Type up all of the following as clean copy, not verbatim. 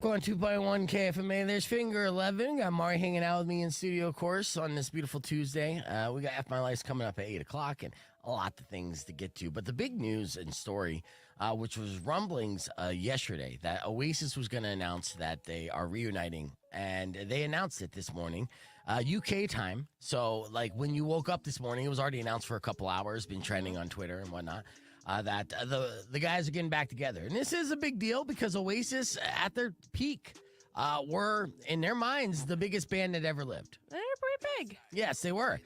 Going 2.1 KFMA. There's Finger 11. Got Mari hanging out with me in studio, of course, on this beautiful Tuesday. We got F My Life's coming up at 8 o'clock and a lot of things to get to. But the big news and story, which was rumblings yesterday, that Oasis was going to announce that they are reuniting. And they announced it this morning, UK time. So, like, when you woke up this morning, it was already announced for a couple hours, been trending on Twitter and whatnot. That the guys are getting back together. And this is a big deal because Oasis, at their peak, were, in their minds, the biggest band that ever lived. They're pretty big. Yes, they were.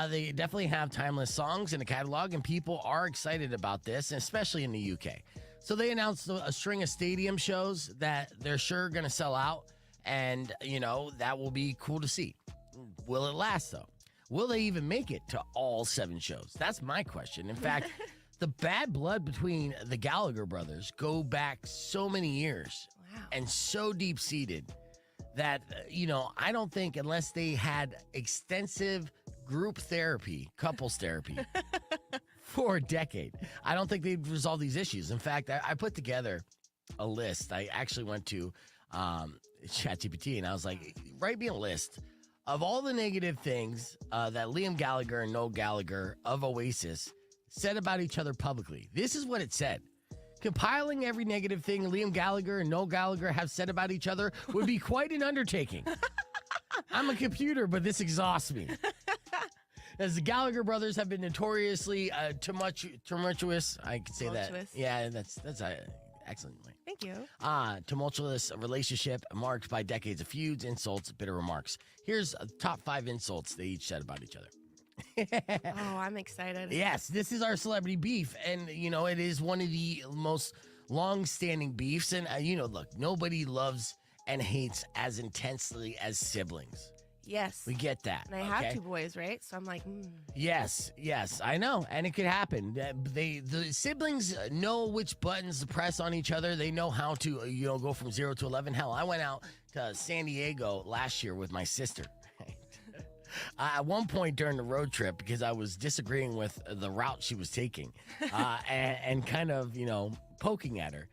They definitely have timeless songs in the catalog, and people are excited about this, and especially in the UK. So they announced a string of stadium shows that they're sure going to sell out, and, you know, that will be cool to see. Will it last, though? Will they even make it to all 7 shows? That's my question. In fact... The bad blood between the Gallagher brothers go back so many years and so deep-seated that, you know, I don't think unless they had extensive group therapy, couples therapy for a decade, I don't think they'd resolve these issues. In fact, I put together a list. I actually went to ChatGPT and I was like, write me a list of all the negative things that Liam Gallagher and Noel Gallagher of Oasis said about each other publicly. This is what it said. Compiling every negative thing Liam Gallagher and Noel Gallagher have said about each other would be quite an undertaking. I'm a computer, but this exhausts me. As the Gallagher brothers have been notoriously tumultuous. I can say that. Yeah, that's excellent. Thank you. Tumultuous relationship marked by decades of feuds, insults, bitter remarks. Here's top 5 insults they each said about each other. Oh, I'm excited. Yes, this is our celebrity beef, and, you know, it is one of the most long-standing beefs, and, you know, look, nobody loves and hates as intensely as siblings. Yes. We get that. And I have 2 boys, right? So I'm like, Yes, I know, and it could happen. The siblings know which buttons to press on each other. They know how to, you know, go from 0 to 11. Hell, I went out to San Diego last year with my sister. At one point during the road trip, because I was disagreeing with the route she was taking and kind of, you know, poking at her,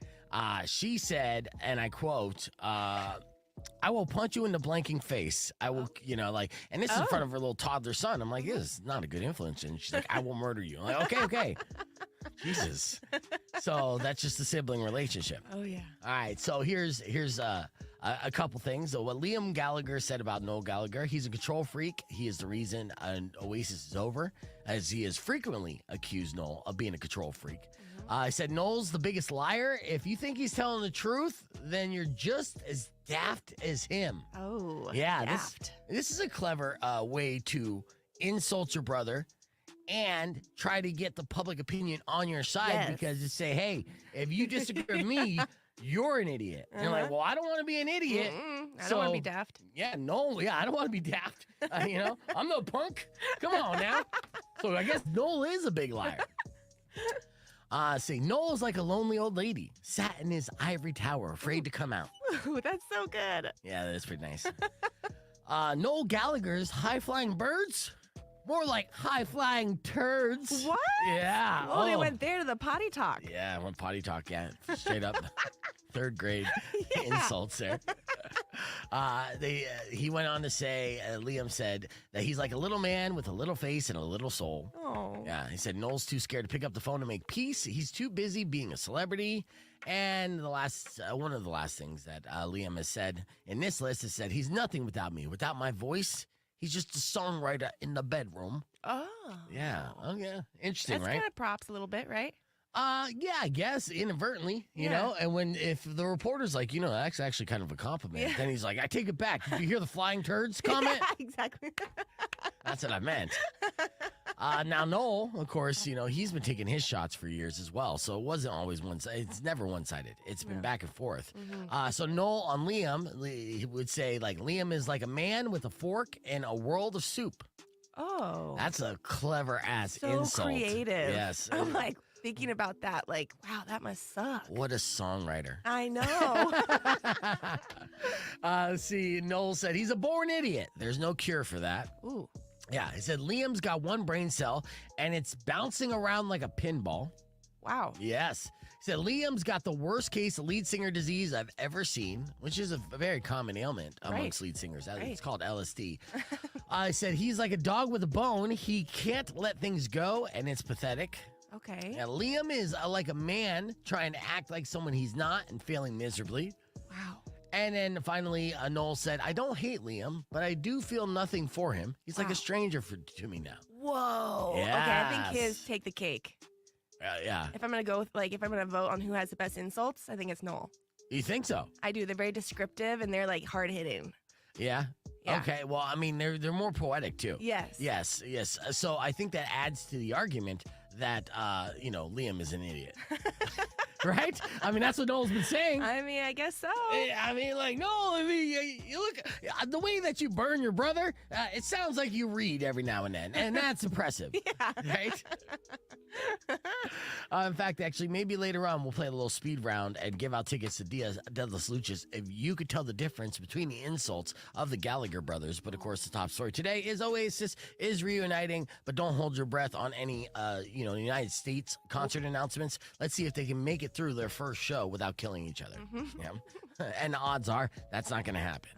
she said, and I quote, I will punch you in the blanking face. I will, you know, like, and this is in front of her little toddler son. I'm like, this is not a good influence. And she's like, I will murder you. I'm like, okay. Jesus. So that's just a sibling relationship. Oh, yeah. All right. So here's a couple things. So what Liam Gallagher said about Noel Gallagher, he's a control freak. He is the reason Oasis is over, as he has frequently accused Noel of being a control freak. I said, Noel's the biggest liar. If you think he's telling the truth, then you're just as daft as him. Oh, yeah. Daft. This is a clever way to insult your brother and try to get the public opinion on your side, because you say, hey, if you disagree with me, you're an idiot. And you're like, well, I don't want to be an idiot. I don't want to be daft. Yeah, no, I don't want to be daft. You know, I'm no punk. Come on now. So I guess Noel is a big liar. Say, Noel's like a lonely old lady, sat in his ivory tower, afraid to come out. Ooh, that's so good. Yeah, that's pretty nice. Noel Gallagher's high-flying birds? More like high-flying turds. What? Yeah. Oh, they went there to the potty talk. Yeah, I went potty talk, straight up. 3rd grade insults there. He went on to say, Liam said that he's like a little man with a little face and a little soul. Oh. Yeah, he said Noel's too scared to pick up the phone to make peace. He's too busy being a celebrity. And the last, one of the last things that Liam has said in this list is said, he's nothing without me. Without my voice, he's just a songwriter in the bedroom. Oh. Yeah. Oh, yeah. Interesting, That's right? kind of props a little bit, right? Yeah, I guess inadvertently, you know, and if the reporter's like, you know, that's actually kind of a compliment, then he's like, I take it back. Did you hear the flying turds comment? Yeah, exactly. That's what I meant. Now, Noel, of course, you know, he's been taking his shots for years as well. So it wasn't always one-sided. It's never one-sided. It's been back and forth. So Noel on Liam, he would say, like, Liam is like a man with a fork and a world of soup. Oh. That's a clever-ass so insult. creative. Yes. I'm like thinking about that, like, wow, that must suck. What a songwriter. I know. See, Noel said he's a born idiot. There's no cure for that. Ooh. Yeah, he said Liam's got one brain cell, and it's bouncing around like a pinball. Wow. Yes. He said, Liam's got the worst case of lead singer disease I've ever seen, which is a very common ailment amongst lead singers. It's called LSD. I said, he's like a dog with a bone. He can't let things go, and it's pathetic. Okay. Now, Liam is like a man trying to act like someone he's not and failing miserably. Wow. And then finally, Noel said, I don't hate Liam, but I do feel nothing for him. He's like a stranger to me now. Whoa. Okay, I think his take the cake. Yeah. If I'm going to go with, if I'm going to vote on who has the best insults, I think it's Noel. You think so? I do. They're very descriptive and they're hard hitting. Yeah? Okay. Well, I mean, they're more poetic too. Yes. Yes. So I think that adds to the argument that, Liam is an idiot. Right? I mean, that's what Noel's been saying. I mean, I guess so. I mean, you look, the way that you burn your brother, it sounds like you read every now and then, and that's impressive. Yeah. Right? In fact, actually, maybe later on we'll play a little speed round and give out tickets to Dia de las Luchas if you could tell the difference between the insults of the Gallagher brothers. But of course, the top story today is Oasis is reuniting, but don't hold your breath on any, United States concert announcements. Let's see if they can make it through their first show without killing each other. Yeah. And the odds are that's not going to happen.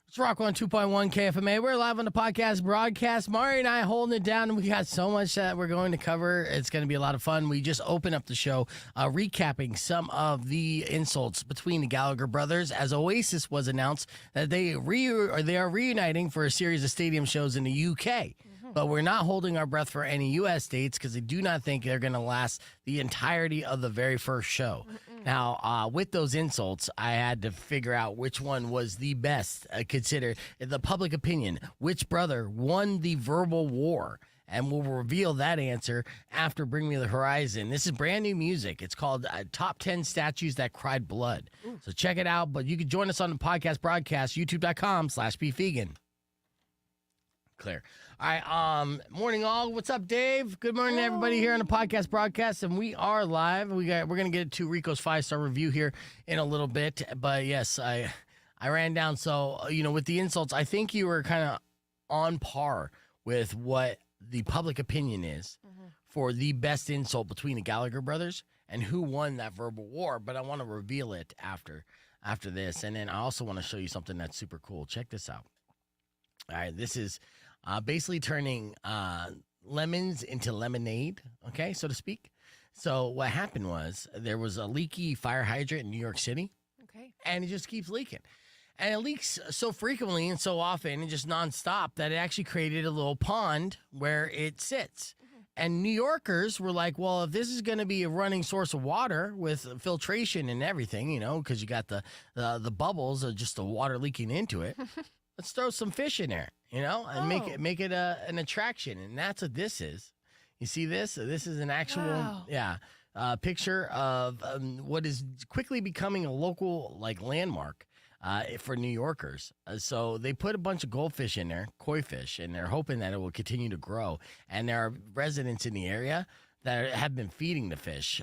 It's Rock 102.1 KFMA. We're live on the podcast broadcast. Mari and I holding it down, and we got so much that we're going to cover. It's going to be a lot of fun. We just opened up the show recapping some of the insults between the Gallagher brothers as Oasis was announced that they are reuniting for a series of stadium shows in the UK. But we're not holding our breath for any U.S. dates because I do not think they're going to last the entirety of the very first show. Now, with those insults, I had to figure out which one was the best considered the public opinion. Which brother won the verbal war? And we'll reveal that answer after Bring Me the Horizon. This is brand new music. It's called Top 10 Statues That Cried Blood. So check it out. But you can join us on the podcast broadcast, youtube.com/BFegan. Clear. All right, morning all. What's up, Dave? Good morning to everybody here on the podcast broadcast, and we are live. We're gonna get to Rico's 5-star review here in a little bit, but yes, I ran down. So with the insults, I think you were kind of on par with what the public opinion is for the best insult between the Gallagher brothers and who won that verbal war. But I want to reveal it after this, and then I also want to show you something that's super cool. Check this out. All right, this is basically turning lemons into lemonade, okay, so to speak. So what happened was there was a leaky fire hydrant in New York City, and it just keeps leaking. And it leaks so frequently and so often and just nonstop that it actually created a little pond where it sits. And New Yorkers were like, well, if this is going to be a running source of water with filtration and everything, because you got the bubbles of just the water leaking into it, let's throw some fish in there, and make it an attraction. And that's what this is. You see this? This is an actual, picture of what is quickly becoming a local landmark for New Yorkers. So they put a bunch of goldfish in there, koi fish, and they're hoping that it will continue to grow. And there are residents in the area that have been feeding the fish.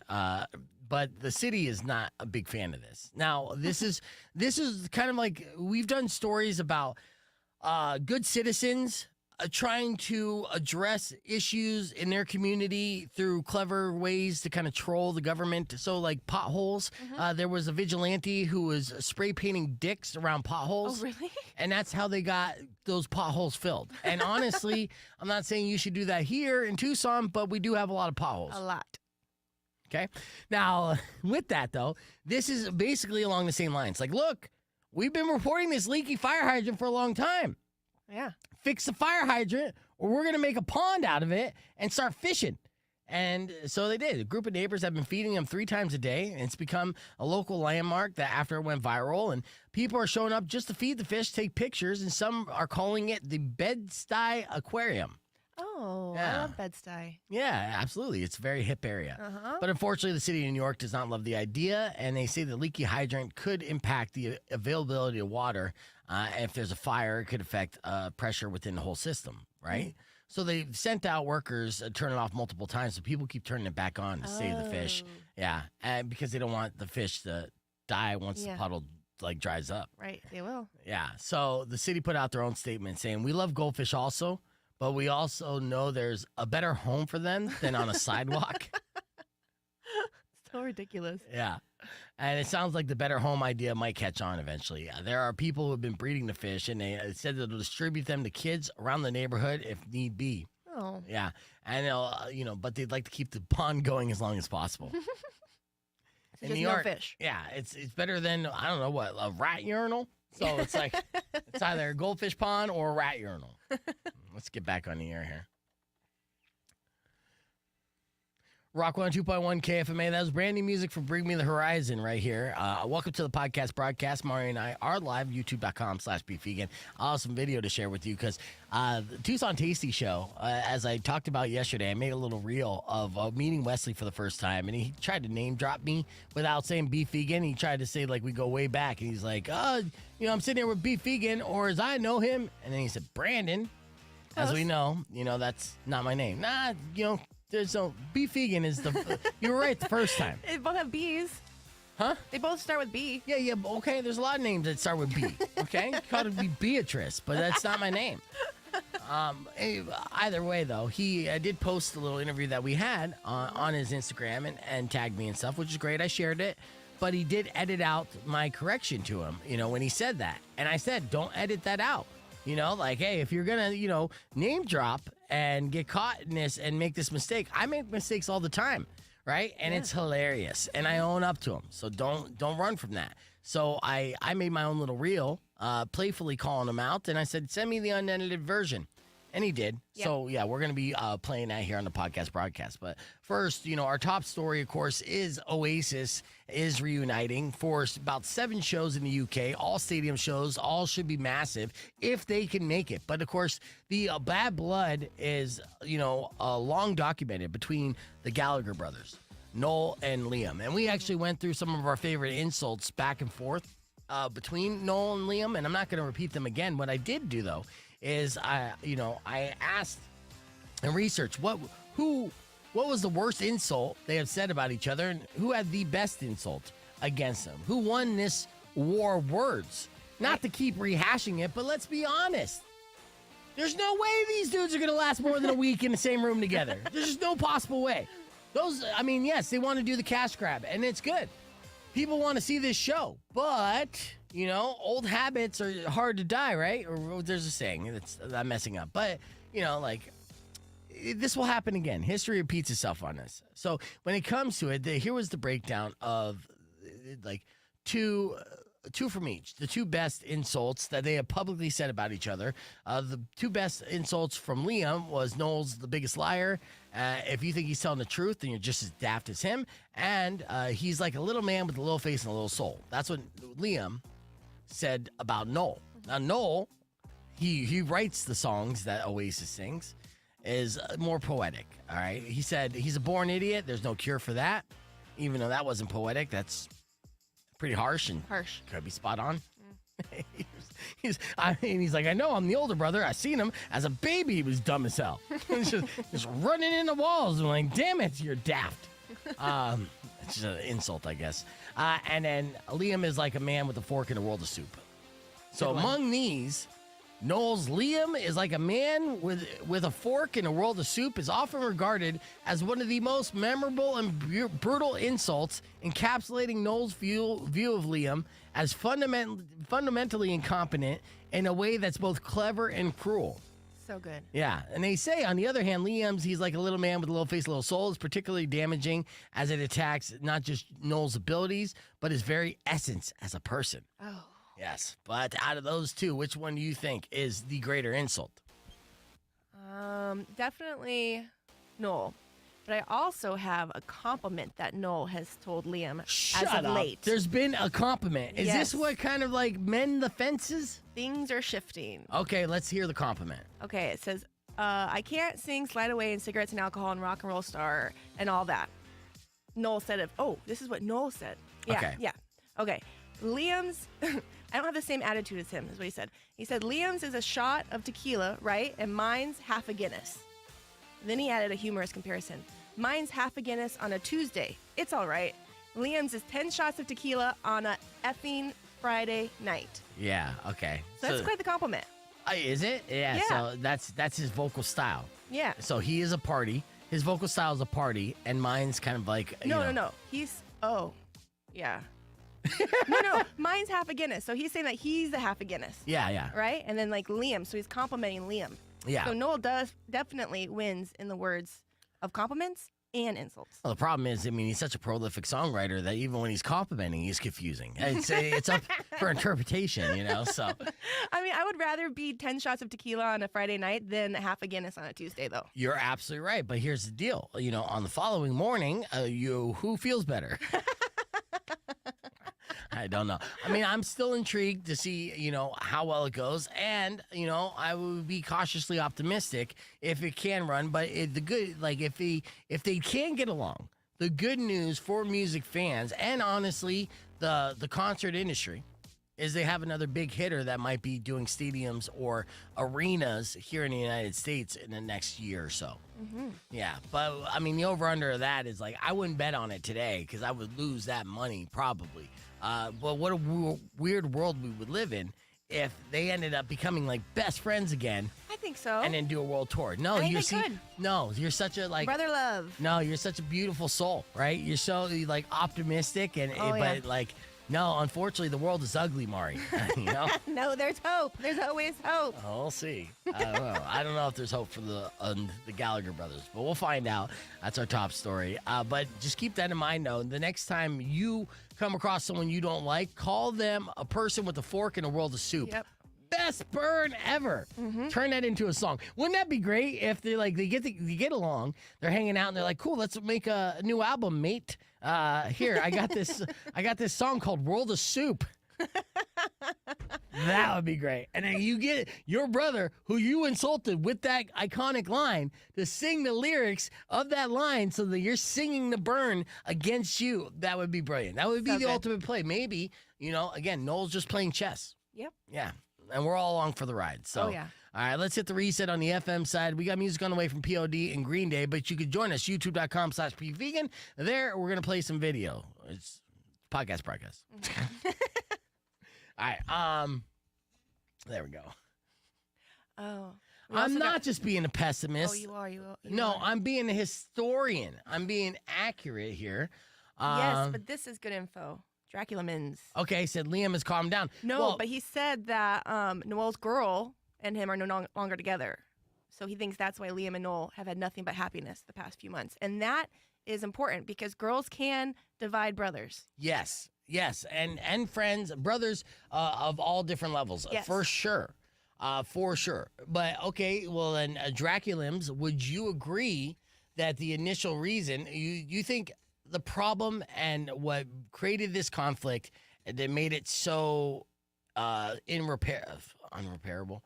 But the city is not a big fan of this. Now, this is kind of like we've done stories about good citizens trying to address issues in their community through clever ways to kind of troll the government. So, like potholes. There was a vigilante who was spray painting dicks around potholes. Oh, really? And that's how they got those potholes filled. And honestly, I'm not saying you should do that here in Tucson, but we do have a lot of potholes. A lot. Okay. Now, with that, though, this is basically along the same lines. Like, look, we've been reporting this leaky fire hydrant for a long time. Yeah. Fix the fire hydrant, or we're going to make a pond out of it and start fishing. And so they did. A group of neighbors have been feeding them 3 times a day, and it's become a local landmark that after it went viral, and people are showing up just to feed the fish, take pictures, and some are calling it the Bed-Stuy Aquarium. Oh, Yeah. I love Bed-Stuy. Yeah, absolutely. It's a very hip area. But unfortunately, the city of New York does not love the idea, and they say the leaky hydrant could impact the availability of water. If there's a fire, it could affect pressure within the whole system, right? So they've sent out workers turn it off multiple times, so people keep turning it back on to save the fish. Yeah, and because they don't want the fish to die once the puddle dries up. Right, they will. Yeah, so the city put out their own statement saying, we love goldfish also, but we also know there's a better home for them than on a sidewalk. So ridiculous. Yeah. And it sounds like the better home idea might catch on eventually. Yeah, there are people who have been breeding the fish, and they said that they'll distribute them to kids around the neighborhood if need be. Oh. Yeah. And they'll, but they'd like to keep the pond going as long as possible. So just no fish. Yeah, it's better than, I don't know what, a rat urinal. So it's like, it's either a goldfish pond or a rat urinal. Let's get back on the air here. Rock 102.1 KFMA. That was brand new music from Bring Me the Horizon right here. Welcome to the podcast broadcast. Mario and I are live, youtube.com/beefvegan. Awesome video to share with you because the Tucson Tasty Show, as I talked about yesterday, I made a little reel of meeting Wesley for the first time, and he tried to name drop me without saying beef vegan. He tried to say, like, we go way back, and he's like, I'm sitting here with beef vegan, or as I know him, and then he said, Brandon. As we know, that's not my name. There's no beef vegan is you were right the first time. They both have B's. Huh? They both start with B. Yeah, okay. There's a lot of names that start with B. Okay, called it be Beatrice, but that's not my name. Either way, though, he did post a little interview that we had on his Instagram and tagged me and stuff, which is great. I shared it, but he did edit out my correction to him. When he said that, and I said, don't edit that out. Hey, if you're gonna, name drop and get caught in this and make this mistake, I make mistakes all the time, right? And it's hilarious, and I own up to them. So don't run from that. So I made my own little reel, playfully calling him out, and I said, send me the unedited version. And he did. Yep. So, yeah, we're going to be playing that here on the podcast broadcast. But first, our top story, of course, is Oasis is reuniting for about 7 shows in the UK. All stadium shows. All should be massive if they can make it. But, of course, the bad blood is, long documented between the Gallagher brothers, Noel and Liam. And we actually went through some of our favorite insults back and forth between Noel and Liam. And I'm not going to repeat them again. What I did do, though, is I asked and researched what was the worst insult they have said about each other, and who had the best insult against them, who won this war of words. Not to keep rehashing it, but let's be honest. There's no way these dudes are going to last more than a week in the same room together. There's just no possible way. Yes, they want to do the cash grab, and it's good. People want to see this show, but old habits are hard to die, right? Or there's a saying I'm messing up, but this will happen again. History repeats itself on this. So when it comes to it, here was the breakdown of two from each. The 2 best insults that they have publicly said about each other. The 2 best insults from Liam was Noel's the biggest liar. If you think he's telling the truth, then you're just as daft as him. And he's like a little man with a little face and a little soul. That's what Liam said about Noel. Now, Noel, he writes the songs that Oasis sings, is more poetic, all right? He said he's a born idiot. There's no cure for that. Even though that wasn't poetic, that's pretty harsh and could be spot on. He's like, I know I'm the older brother. I seen him as a baby. He was dumb as hell. He's just running in the walls. I'm like, damn it, you're daft. It's just an insult, I guess. And then Liam is like a man with a fork in a world of soup. So among these, Noel's Liam is like a man with a fork in a world of soup is often regarded as one of the most memorable and brutal insults, encapsulating Noel's view of Liam as fundamentally incompetent in a way that's both clever and cruel. So good. Yeah, and they say, on the other hand, he's like a little man with a little face, a little soul. Is particularly damaging as it attacks not just Noel's abilities, but his very essence as a person. Oh. Yes, but out of those 2, which one do you think is the greater insult? Definitely Noel. But I also have a compliment that Noel has told Liam as of late. There's been a compliment. Is this what kind of mend the fences? Things are shifting. Okay, let's hear the compliment. Okay, it says, I can't sing Slide Away and Cigarettes and Alcohol and Rock and Roll Star and all that. Noel said this is what Noel said. Yeah, okay. Yeah. Okay. Liam's, I don't have the same attitude as him, is what he said. He said, Liam's is a shot of tequila, right? And mine's half a Guinness. Then he added a humorous comparison. Mine's half a Guinness on a Tuesday. It's all right. Liam's is 10 shots of tequila on a effing Friday night. Yeah, okay. So that's quite the compliment. Is it? Yeah, so that's his vocal style. Yeah. So he is a party. His vocal style is a party, and mine's kind of like No. Yeah. No. Mine's half a Guinness. So he's saying that he's the half a Guinness. Yeah. Right? And then like Liam. So he's complimenting Liam. Yeah. So Noel definitely wins in the words of compliments and insults. Well, the problem is, I mean, he's such a prolific songwriter that even when he's complimenting, he's confusing. It's up for interpretation, So I mean, I would rather be 10 shots of tequila on a Friday night than half a Guinness on a Tuesday, though. you're absolutely right. But here's the deal. On the following morning, who feels better? I don't know. I mean, I'm still intrigued to see, how well it goes. And, I would be cautiously optimistic if it can run. But if they can get along, the good news for music fans and honestly, the concert industry is they have another big hitter that might be doing stadiums or arenas here in the United States in the next year or so. Mm-hmm. Yeah, but I mean, the over-under of that is I wouldn't bet on it today because I would lose that money probably. But what a weird world we would live in if they ended up becoming best friends again. I think so. And then do a world tour. No, I think they could. No, you're such a brother love. No, you're such a beautiful soul, right? You're so optimistic and but no, unfortunately, the world is ugly, Mari. No, there's hope. There's always hope. Oh, we'll see. I don't know. I don't know if there's hope for the Gallagher brothers, but we'll find out. That's our top story. But just keep that in mind, though. The next time you come across someone you don't like, call them a person with a fork in a world of soup. Yep. Best burn ever. Mm-hmm. Turn that into a song. Wouldn't that be great if they they get along, they're hanging out, and they're like, cool, let's make a new album, mate. Here, I got this song called World of Soup. That would be great. And then you get your brother, who you insulted with that iconic line, to sing the lyrics of that line so that you're singing the burn against you. That would be brilliant. That would be the ultimate play. Maybe, again, Noel's just playing chess. Yep. Yeah. And we're all along for the ride. So, yeah. All right, let's hit the reset on the FM side. We got music on the way from POD and Green Day, but you could join us, youtube.com/pvegan. There, we're going to play some video. It's podcast. Mm-hmm. All right, there we go. Oh. I'm not just being a pessimist. Oh, you are. No, I'm being a historian. I'm being accurate here. Yes, but this is good info. Dracula Mins. Okay, said Liam has calmed down. No, but he said that Noel's girl and him are no longer together. So he thinks that's why Liam and Noel have had nothing but happiness the past few months. And that is important because girls can divide brothers. Yes, and friends, brothers of all different levels, yes. For sure. But okay, well then, Dracula's, would you agree that the initial reason, you think the problem and what created this conflict that made it so unrepairable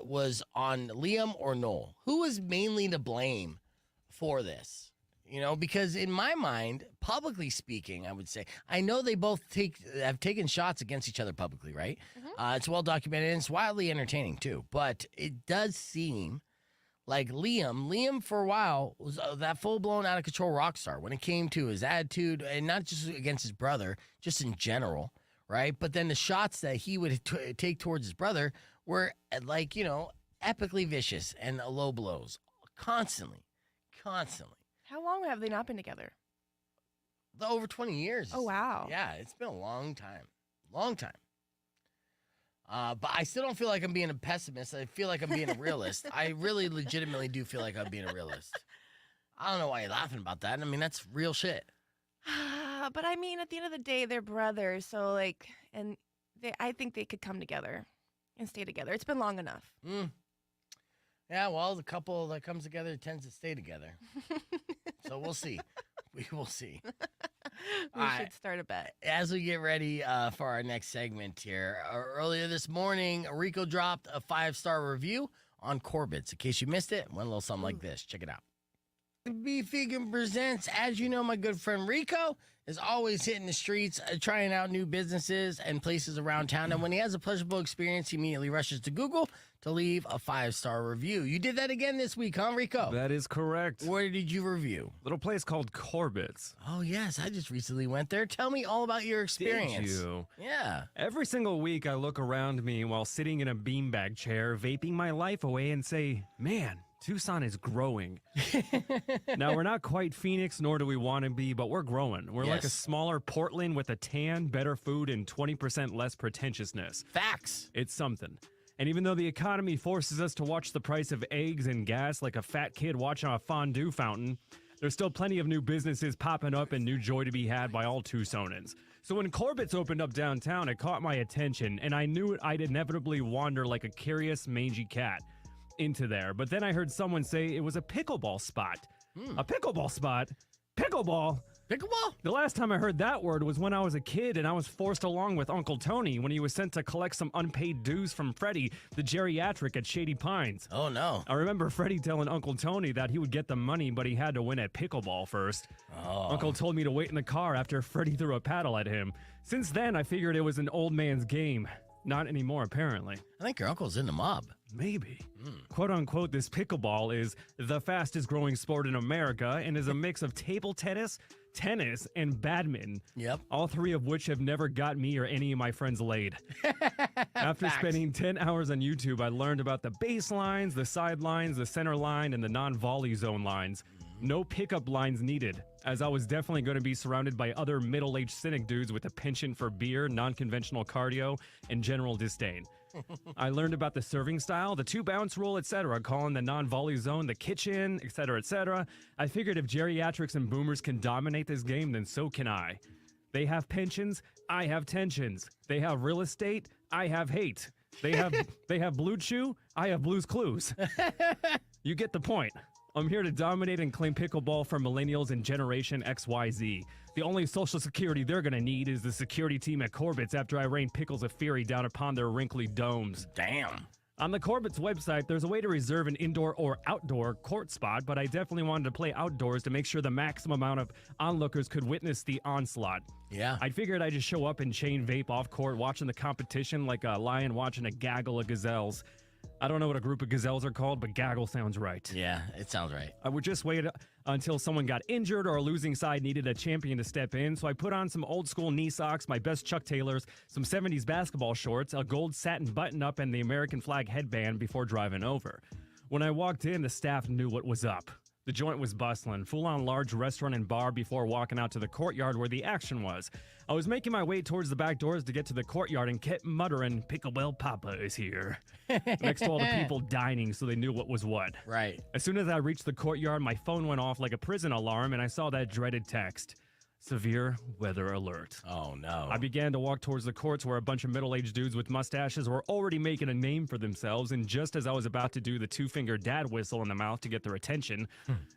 was on Liam or Noel? Who was mainly to blame for this? Because in my mind, publicly speaking, I would say, I know they both have taken shots against each other publicly, right? Mm-hmm. It's well documented and it's wildly entertaining too. But it does seem like Liam for a while was that full-blown out-of-control rock star when it came to his attitude, and not just against his brother, just in general, right? But then the shots that he would take towards his brother were epically vicious and low blows constantly. How long have they not been together? Over 20 years. Oh, wow. Yeah, it's been a long time. But I still don't feel like I'm being a pessimist. I feel like I'm being a realist. I really legitimately do feel like I'm being a realist. I don't know why you're laughing about that. I mean, that's real shit. But I mean, at the end of the day, they're brothers. So I think they could come together and stay together. It's been long enough. Yeah, well, the couple that comes together tends to stay together. So we'll see. We will see. We should start a bet. As we get ready for our next segment here, earlier this morning, Rico dropped a 5-star review on Corbett's. In case you missed it, went a little something like this. Check it out. Be Vegan presents, as you know, my good friend Rico is always hitting the streets, trying out new businesses and places around town. And when he has a pleasurable experience, he immediately rushes to Google to leave a 5-star review. You did that again this week, huh, Rico? That is correct. Where did you review? Little place called Corbett's. Oh, yes. I just recently went there. Tell me all about your experience. Did you? Yeah. Every single week, I look around me while sitting in a beanbag chair, vaping my life away and say, man, Tucson is growing. Now, we're not quite Phoenix, nor do we want to be, but we're growing. We're like a Yes. smaller Portland with a tan, better food, and 20% less pretentiousness. Facts. It's something. And even though the economy forces us to watch the price of eggs and gas like a fat kid watching a fondue fountain, there's still plenty of new businesses popping up and new joy to be had by all Tucsonans. So when Corbett's opened up downtown, it caught my attention, and I knew I'd inevitably wander like a curious, mangy cat into there. But then I heard someone say it was a pickleball spot. A pickleball spot? Pickleball? Pickleball? The last time I heard that word was when I was a kid and I was forced along with Uncle Tony when he was sent to collect some unpaid dues from Freddie, the geriatric at Shady Pines. Oh, no. I remember Freddie telling Uncle Tony that he would get the money, but he had to win at pickleball first. Uncle told me to wait in the car after Freddie threw a paddle at him. Since then, I figured it was an old man's game. Not anymore, apparently. I think your uncle's in the mob. Maybe. Quote unquote, this pickleball is the fastest growing sport in America and is a mix of table tennis, and badminton. Yep. All three of which have never got me or any of my friends laid. After Facts. spending 10 hours on YouTube, I learned about the baselines, the sidelines, the center line, and the non-volley zone lines. No pickup lines needed, as I was definitely going to be surrounded by other middle-aged cynic dudes with a penchant for beer, non-conventional cardio, and general disdain. I learned about the serving style, the two-bounce rule, etc., calling the non-volley zone the kitchen, etc., etc. I figured if geriatrics and boomers can dominate this game, then so can I. They have pensions, I have tensions. They have real estate, I have hate. They have Blue Chew, I have Blue's Clues. You get the point. I'm here to dominate and claim pickleball for millennials and Generation XYZ. The only social security they're going to need is the security team at Corbett's after I rain pickles of fury down upon their wrinkly domes. Damn. On the Corbett's website, there's a way to reserve an indoor or outdoor court spot, but I definitely wanted to play outdoors to make sure the maximum amount of onlookers could witness the onslaught. Yeah. I figured I'd just show up and chain vape off court, watching the competition like a lion watching a gaggle of gazelles. I don't know what a group of gazelles are called, but gaggle sounds right. Yeah, it sounds right. I would just wait until someone got injured or a losing side needed a champion to step in, so I put on some old school knee socks, my best Chuck Taylors, some 70s basketball shorts, a gold satin button-up, and the American flag headband before driving over. When I walked in, the staff knew what was up. The joint was bustling, full-on large restaurant and bar before walking out to the courtyard where the action was. I was making my way towards the back doors to get to the courtyard and kept muttering, "Pickleball Papa is here," next to all the people dining so they knew what was what. Right. As soon as I reached the courtyard, my phone went off like a prison alarm and I saw that dreaded text. Severe weather alert. Oh, no. I began to walk towards the courts where a bunch of middle-aged dudes with mustaches were already making a name for themselves, and just as I was about to do the two-finger dad whistle in the mouth to get their attention,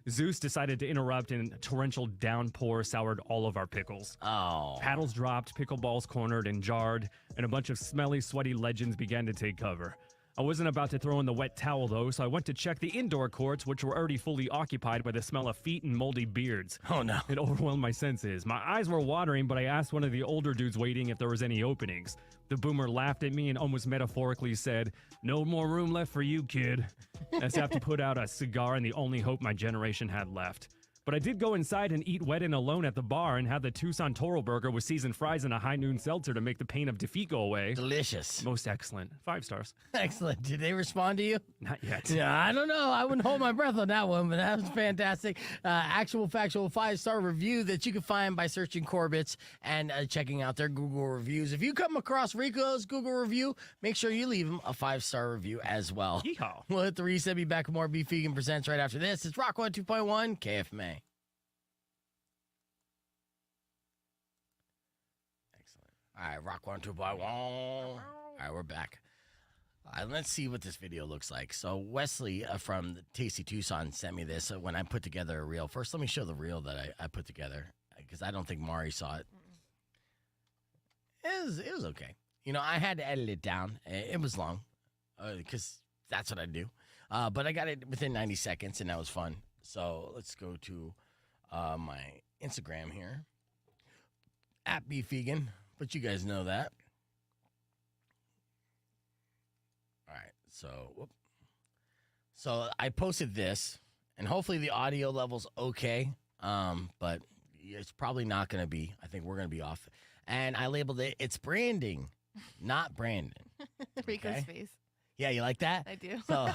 Zeus decided to interrupt and torrential downpour soured all of our pickles. Oh. Paddles dropped, pickleballs cornered and jarred, and a bunch of smelly, sweaty legends began to take cover. I wasn't about to throw in the wet towel, though, so I went to check the indoor courts, which were already fully occupied by the smell of feet and moldy beards. Oh, no. It overwhelmed my senses. My eyes were watering, but I asked one of the older dudes waiting if there was any openings. The boomer laughed at me and almost metaphorically said, "No more room left for you, kid," as I have to put out a cigar and the only hope my generation had left. But I did go inside and eat wet and alone at the bar and have the Tucson Toro Burger with seasoned fries and a high noon seltzer to make the pain of defeat go away. Delicious. Most excellent. 5 stars. Excellent. Did they respond to you? Not yet. Yeah, I don't know. I wouldn't hold my breath on that one, but that was fantastic. Actual factual 5-star review that you can find by searching Corbett's and checking out their Google reviews. If you come across Rico's Google review, make sure you leave him a 5-star review as well. Yeehaw. We'll hit the reset. Be back with more Beef Vegan Presents right after this. It's Rock 102.1 KFMA. Excellent. All right, Rock 102.1. All right, we're back. Let's see what this video looks like. So Wesley from the Tasty Tucson sent me this when I put together a reel. First, let me show the reel that I put together because I don't think Mari saw it. It was okay. You know, I had to edit it down. It was long because that's what I do. But I got it within 90 seconds, and that was fun. So let's go to my Instagram here, at Beef Vegan, but you guys know that. All right, so I posted this, and hopefully the audio level's okay, but it's probably not going to be. I think we're going to be off. And I labeled it, "It's branding, not Brandon." Rico's Okay. face. Yeah, you like that? I do. So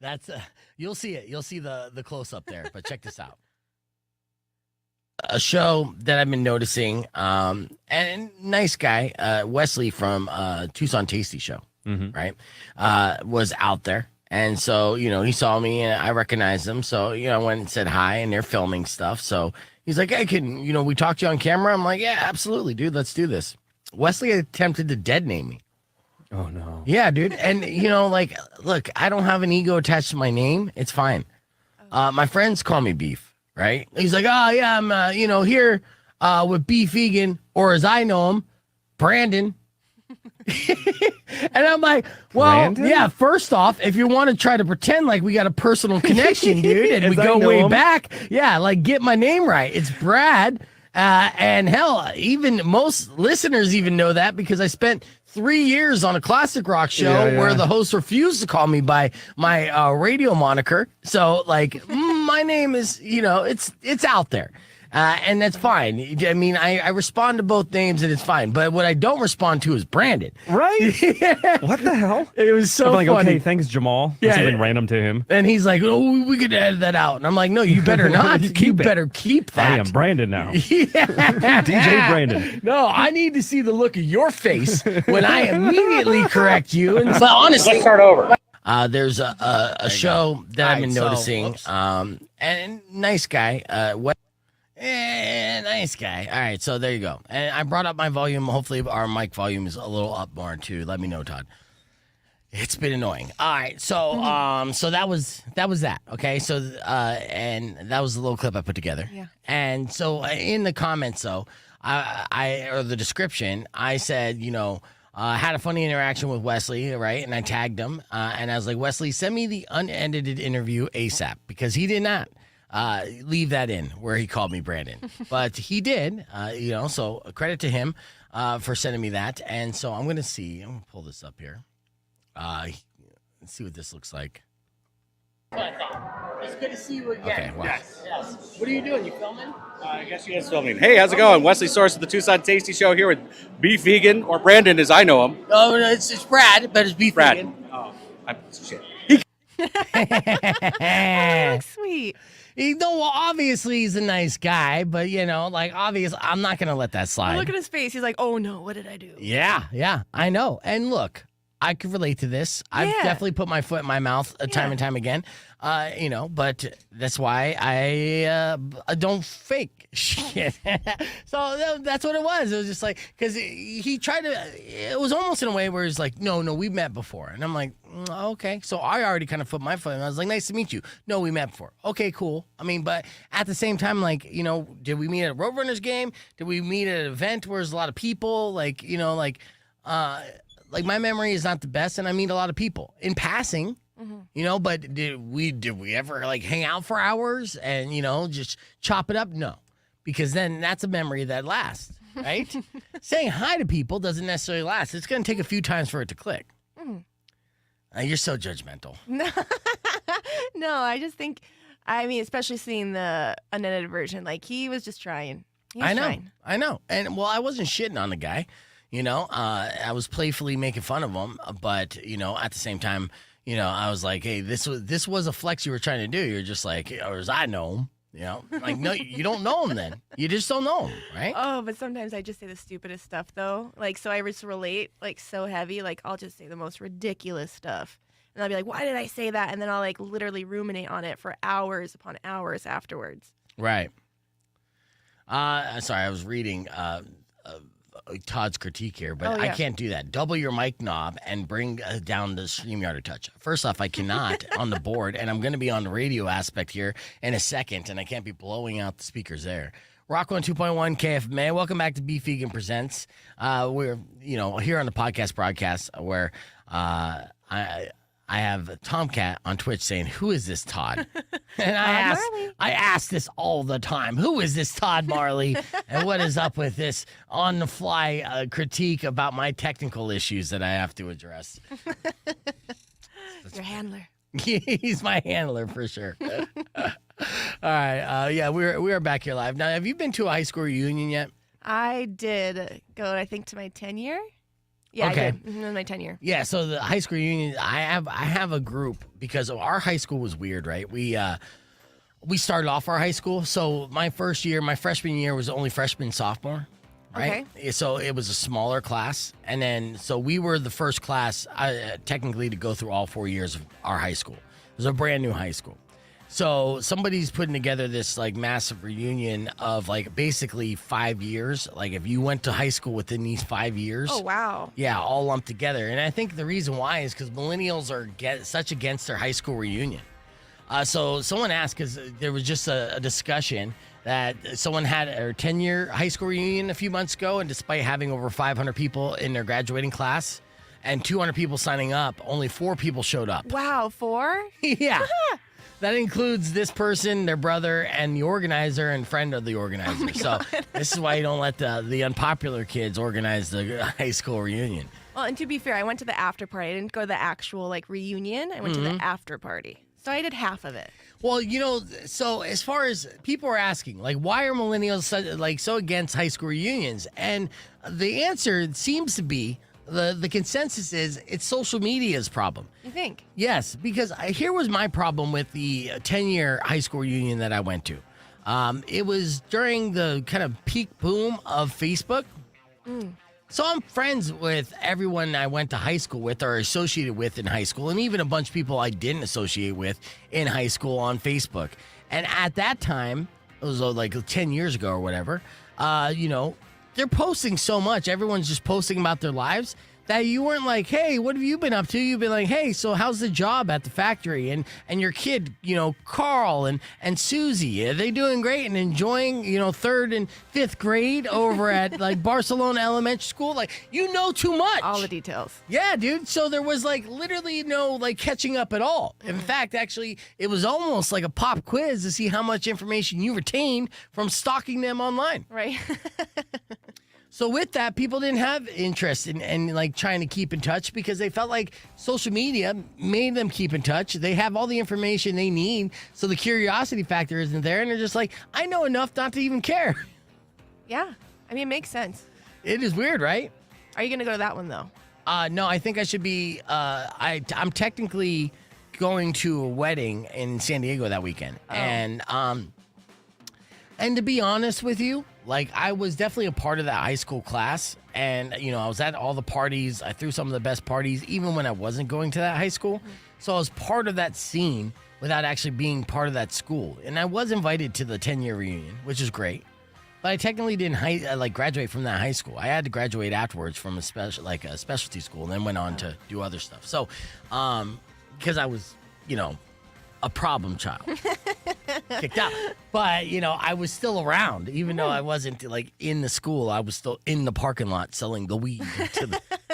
That's you'll see it. You'll see the close up there. But check this out. A show that I've been noticing, and nice guy, Wesley from Tucson Tasty Show, right? Was out there. And so, he saw me and I recognized him. So, I went and said hi and they're filming stuff. So he's like, hey, we talk to you on camera? I'm like, yeah, absolutely, dude. Let's do this. Wesley attempted to dead name me. Oh, no. Yeah, dude. And, look, I don't have an ego attached to my name. It's fine. My friends call me Beef, right? He's like, oh, yeah, I'm, here with Beef Vegan, or as I know him, Brandon. And I'm like, well, Brandon? yeah, first off, if you want to try to pretend like we got a personal connection, dude, and we go way back, yeah, like get my name right. It's Brad. And hell, even most listeners even know that because I spent 3 years on a classic rock show where the host refused to call me by my radio moniker. So like my name is, it's out there. And that's fine. I mean, I respond to both names and it's fine. But what I don't respond to is Brandon. Right? Yeah. What the hell? It was so I'm like, funny. okay, thanks, Jamal. Yeah. Something random to him. And he's like, oh, we could edit that out. And I'm like, no, you better not. you better keep that. I am Brandon now. Yeah. DJ Brandon. No, I need to see the look of your face when I immediately correct you. And but honestly, Let's start over. There's a show that I've been noticing. whoops. And nice guy. Nice guy. All right, so there you go. And I brought up my volume. Hopefully, our mic volume is a little up more too. Let me know, Todd. It's been annoying. All right, so so that was that. Okay, so and that was the little clip I put together. Yeah. And so in the comments, though, I or the description, I said, had a funny interaction with Wesley, right? And I tagged him, and I was like, Wesley, send me the unedited interview ASAP because he did not. Leave that in where he called me Brandon, but he did, so credit to him for sending me that. And so I'm going to pull this up here. Let's see what this looks like. It's good to see you again. Okay, wow. Yes. What are you doing? You filming? I guess you guys filming. Hey, how's it going? Wesley Source of the Tucson Tasty Show here with Beef Vegan, or Brandon as I know him. Oh, no, it's Brad, but it's Beef Brad. Vegan. Oh, shit. Oh, looks sweet. Obviously he's a nice guy, but obviously I'm not gonna let that slide. Look at his face. He's like, oh no, what did I do? Yeah, I know. And look, I could relate to this. I've definitely put my foot in my mouth time and time again. But that's why I don't fake shit. So that's what it was. It was just like, because he tried to, it was almost in a way where he's like, no, we met before. And I'm like, okay. So I already kind of put my foot in. I was like, nice to meet you. No, we met before. Okay, cool. I mean, but at the same time, like, did we meet at a Roadrunners game? Did we meet at an event where there's a lot of people? Like, like my memory is not the best, and I meet a lot of people in passing, but did we ever like hang out for hours and, just chop it up? No, because then that's a memory that lasts, right? Saying hi to people doesn't necessarily last. It's going to take a few times for it to click. You're so judgmental. No, I just think, especially seeing the unedited version, like he was just trying. I know. And well, I wasn't shitting on the guy. I was playfully making fun of him, but at the same time, I was like, hey, this was a flex you were trying to do. You're just like, or as I know him, like, no, you don't know him then. You just don't know him, right? Oh, but sometimes I just say the stupidest stuff though. Like, so I just relate like so heavy. Like, I'll just say the most ridiculous stuff. And I'll be like, why did I say that? And then I'll like literally ruminate on it for hours upon hours afterwards. Right. Sorry, I was reading Todd's critique here, but I can't do that. Double your mic knob and bring down the StreamYard a touch. First off, I cannot on the board, and I'm going to be on the radio aspect here in a second, and I can't be blowing out the speakers there. Rock 102.1 KFMA. Welcome back to Beef Vegan Presents. We're here on the podcast broadcast where I have Tomcat on Twitch saying, "Who is this Todd?" And I ask this all the time. Who is this Todd Marley? And what is up with this on-the-fly critique about my technical issues that I have to address? Your handler. He's my handler for sure. All right. We are back here live. Now, have you been to a high school reunion yet? I did go, I think, to my 10 year. Yeah, Okay. I did. It was my 10-year. Yeah, so the high school reunion, I have a group because our high school was weird, right? We started off our high school. So my freshman year was only freshman sophomore, right? Okay. So it was a smaller class, and then so we were the first class technically to go through all 4 years of our high school. It was a brand new high school. So somebody's putting together this like massive reunion of like basically 5 years. Like if you went to high school within these 5 years. Oh, wow. Yeah, all lumped together. And I think the reason why is because millennials are such against their high school reunion. So someone asked, because there was just a discussion that someone had a 10-year high school reunion a few months ago, and despite having over 500 people in their graduating class and 200 people signing up, only 4 people showed up. Wow, 4? Yeah. That includes this person, their brother, and the organizer and friend of the organizer. So this is why you don't let the unpopular kids organize the high school reunion. Well, and to be fair, I went to the after party. I didn't go to the actual like reunion. I went to the after party. So I did half of it. Well, so as far as people are asking, like, why are millennials so against high school reunions? And the answer seems to be the consensus is it's social media's problem. You think? Yes, because here was my problem with the 10-year high school reunion that I went to. It was during the kind of peak boom of Facebook. So I'm friends with everyone I went to high school with or associated with in high school, and even a bunch of people I didn't associate with in high school on Facebook. And at that time, it was like 10 years ago or whatever, they're posting so much. Everyone's just posting about their lives that you weren't like, hey, what have you been up to? You've been like, hey, so how's the job at the factory? And your kid, Carl and Susie, are they doing great and enjoying, 3rd and 5th grade over at like Barcelona Elementary School? Like, too much. All the details. Yeah, dude. So there was like literally no like catching up at all. In fact, actually, it was almost like a pop quiz to see how much information you retained from stalking them online. Right. So with that, people didn't have interest in like trying to keep in touch because they felt like social media made them keep in touch. They have all the information they need, so the curiosity factor isn't there, and they're just like, I know enough not to even care. Yeah. I mean, it makes sense. It is weird, right? Are you going to go to that one, though? No, I think I should be. I'm technically going to a wedding in San Diego that weekend, and to be honest with you, like I was definitely a part of that high school class, and I was at all the parties. I threw some of the best parties, even when I wasn't going to that high school. So I was part of that scene without actually being part of that school, and I was invited to the 10-year reunion, which is great. But I technically didn't graduate from that high school. I had to graduate afterwards from a specialty school, and then went on to do other stuff. So, because I was, a problem child, kicked out. But I was still around, even though I wasn't like in the school. I was still in the parking lot selling the weed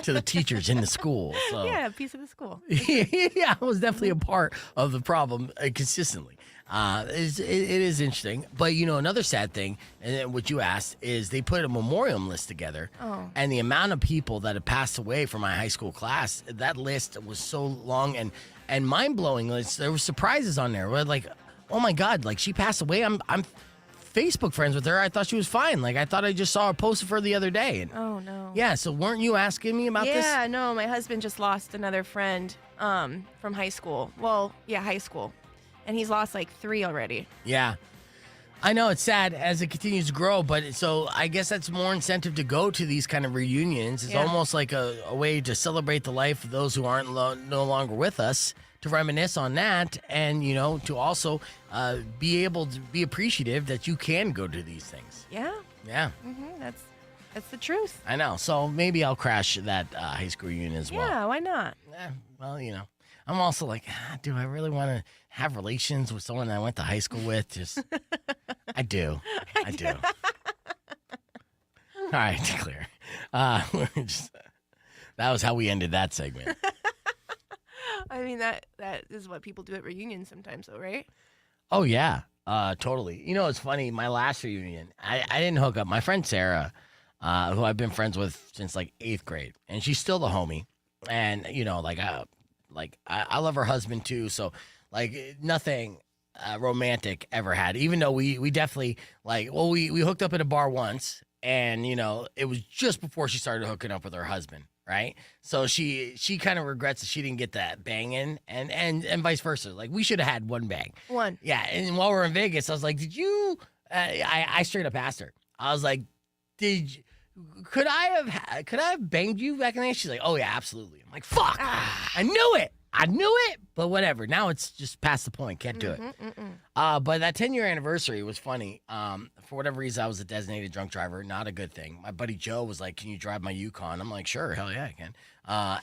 to the teachers in the school. So Yeah, a piece of the school. yeah, I was definitely a part of the problem consistently. It is interesting. But, another sad thing, and then what you asked, is they put a memoriam list together. Oh. And the amount of people that have passed away from my high school class, that list was so long and mind-blowing. There were surprises on there. We're like, oh, my God, like she passed away. I'm Facebook friends with her. I thought she was fine. Like I thought I just saw her post for the other day. And, Oh, no. yeah, so weren't you asking me about this? Yeah, no, my husband just lost another friend from high school. Well, yeah, high school. And he's lost like 3 already. Yeah. I know it's sad as it continues to grow, but so I guess that's more incentive to go to these kind of reunions. It's Yeah. almost like a way to celebrate the life of those who aren't no longer with us, to reminisce on that, and to also be able to be appreciative that you can go to these things. Yeah. Yeah, That's the truth. I know. So maybe I'll crash that high school reunion as well. Yeah, why not? Well, I'm also like, do I really want to have relations with someone I went to high school with? Just, I do. All right, clear. That was how we ended that segment. I mean, that is what people do at reunions sometimes, though, right? Oh, yeah, totally. It's funny. My last reunion, I didn't hook up. My friend Sarah, who I've been friends with since like 8th grade, and she's still the homie. And, I love her husband too. So like nothing romantic ever had, even though we definitely we hooked up at a bar once and it was just before she started hooking up with her husband, right? So she kind of regrets that she didn't get that bang in, and vice versa. Like, we should have had one bang. One. Yeah, and while we're in Vegas, I was like, did you? I straight up asked her. I was like, could I have banged you back in the day? She's like, oh yeah, absolutely. I'm like, fuck, I knew it. But whatever. Now it's just past the point. Can't do it. But that 10-year anniversary was funny. For whatever reason, I was a designated drunk driver. Not a good thing. My buddy Joe was like, can you drive my Yukon? I'm like, sure, hell yeah, I can.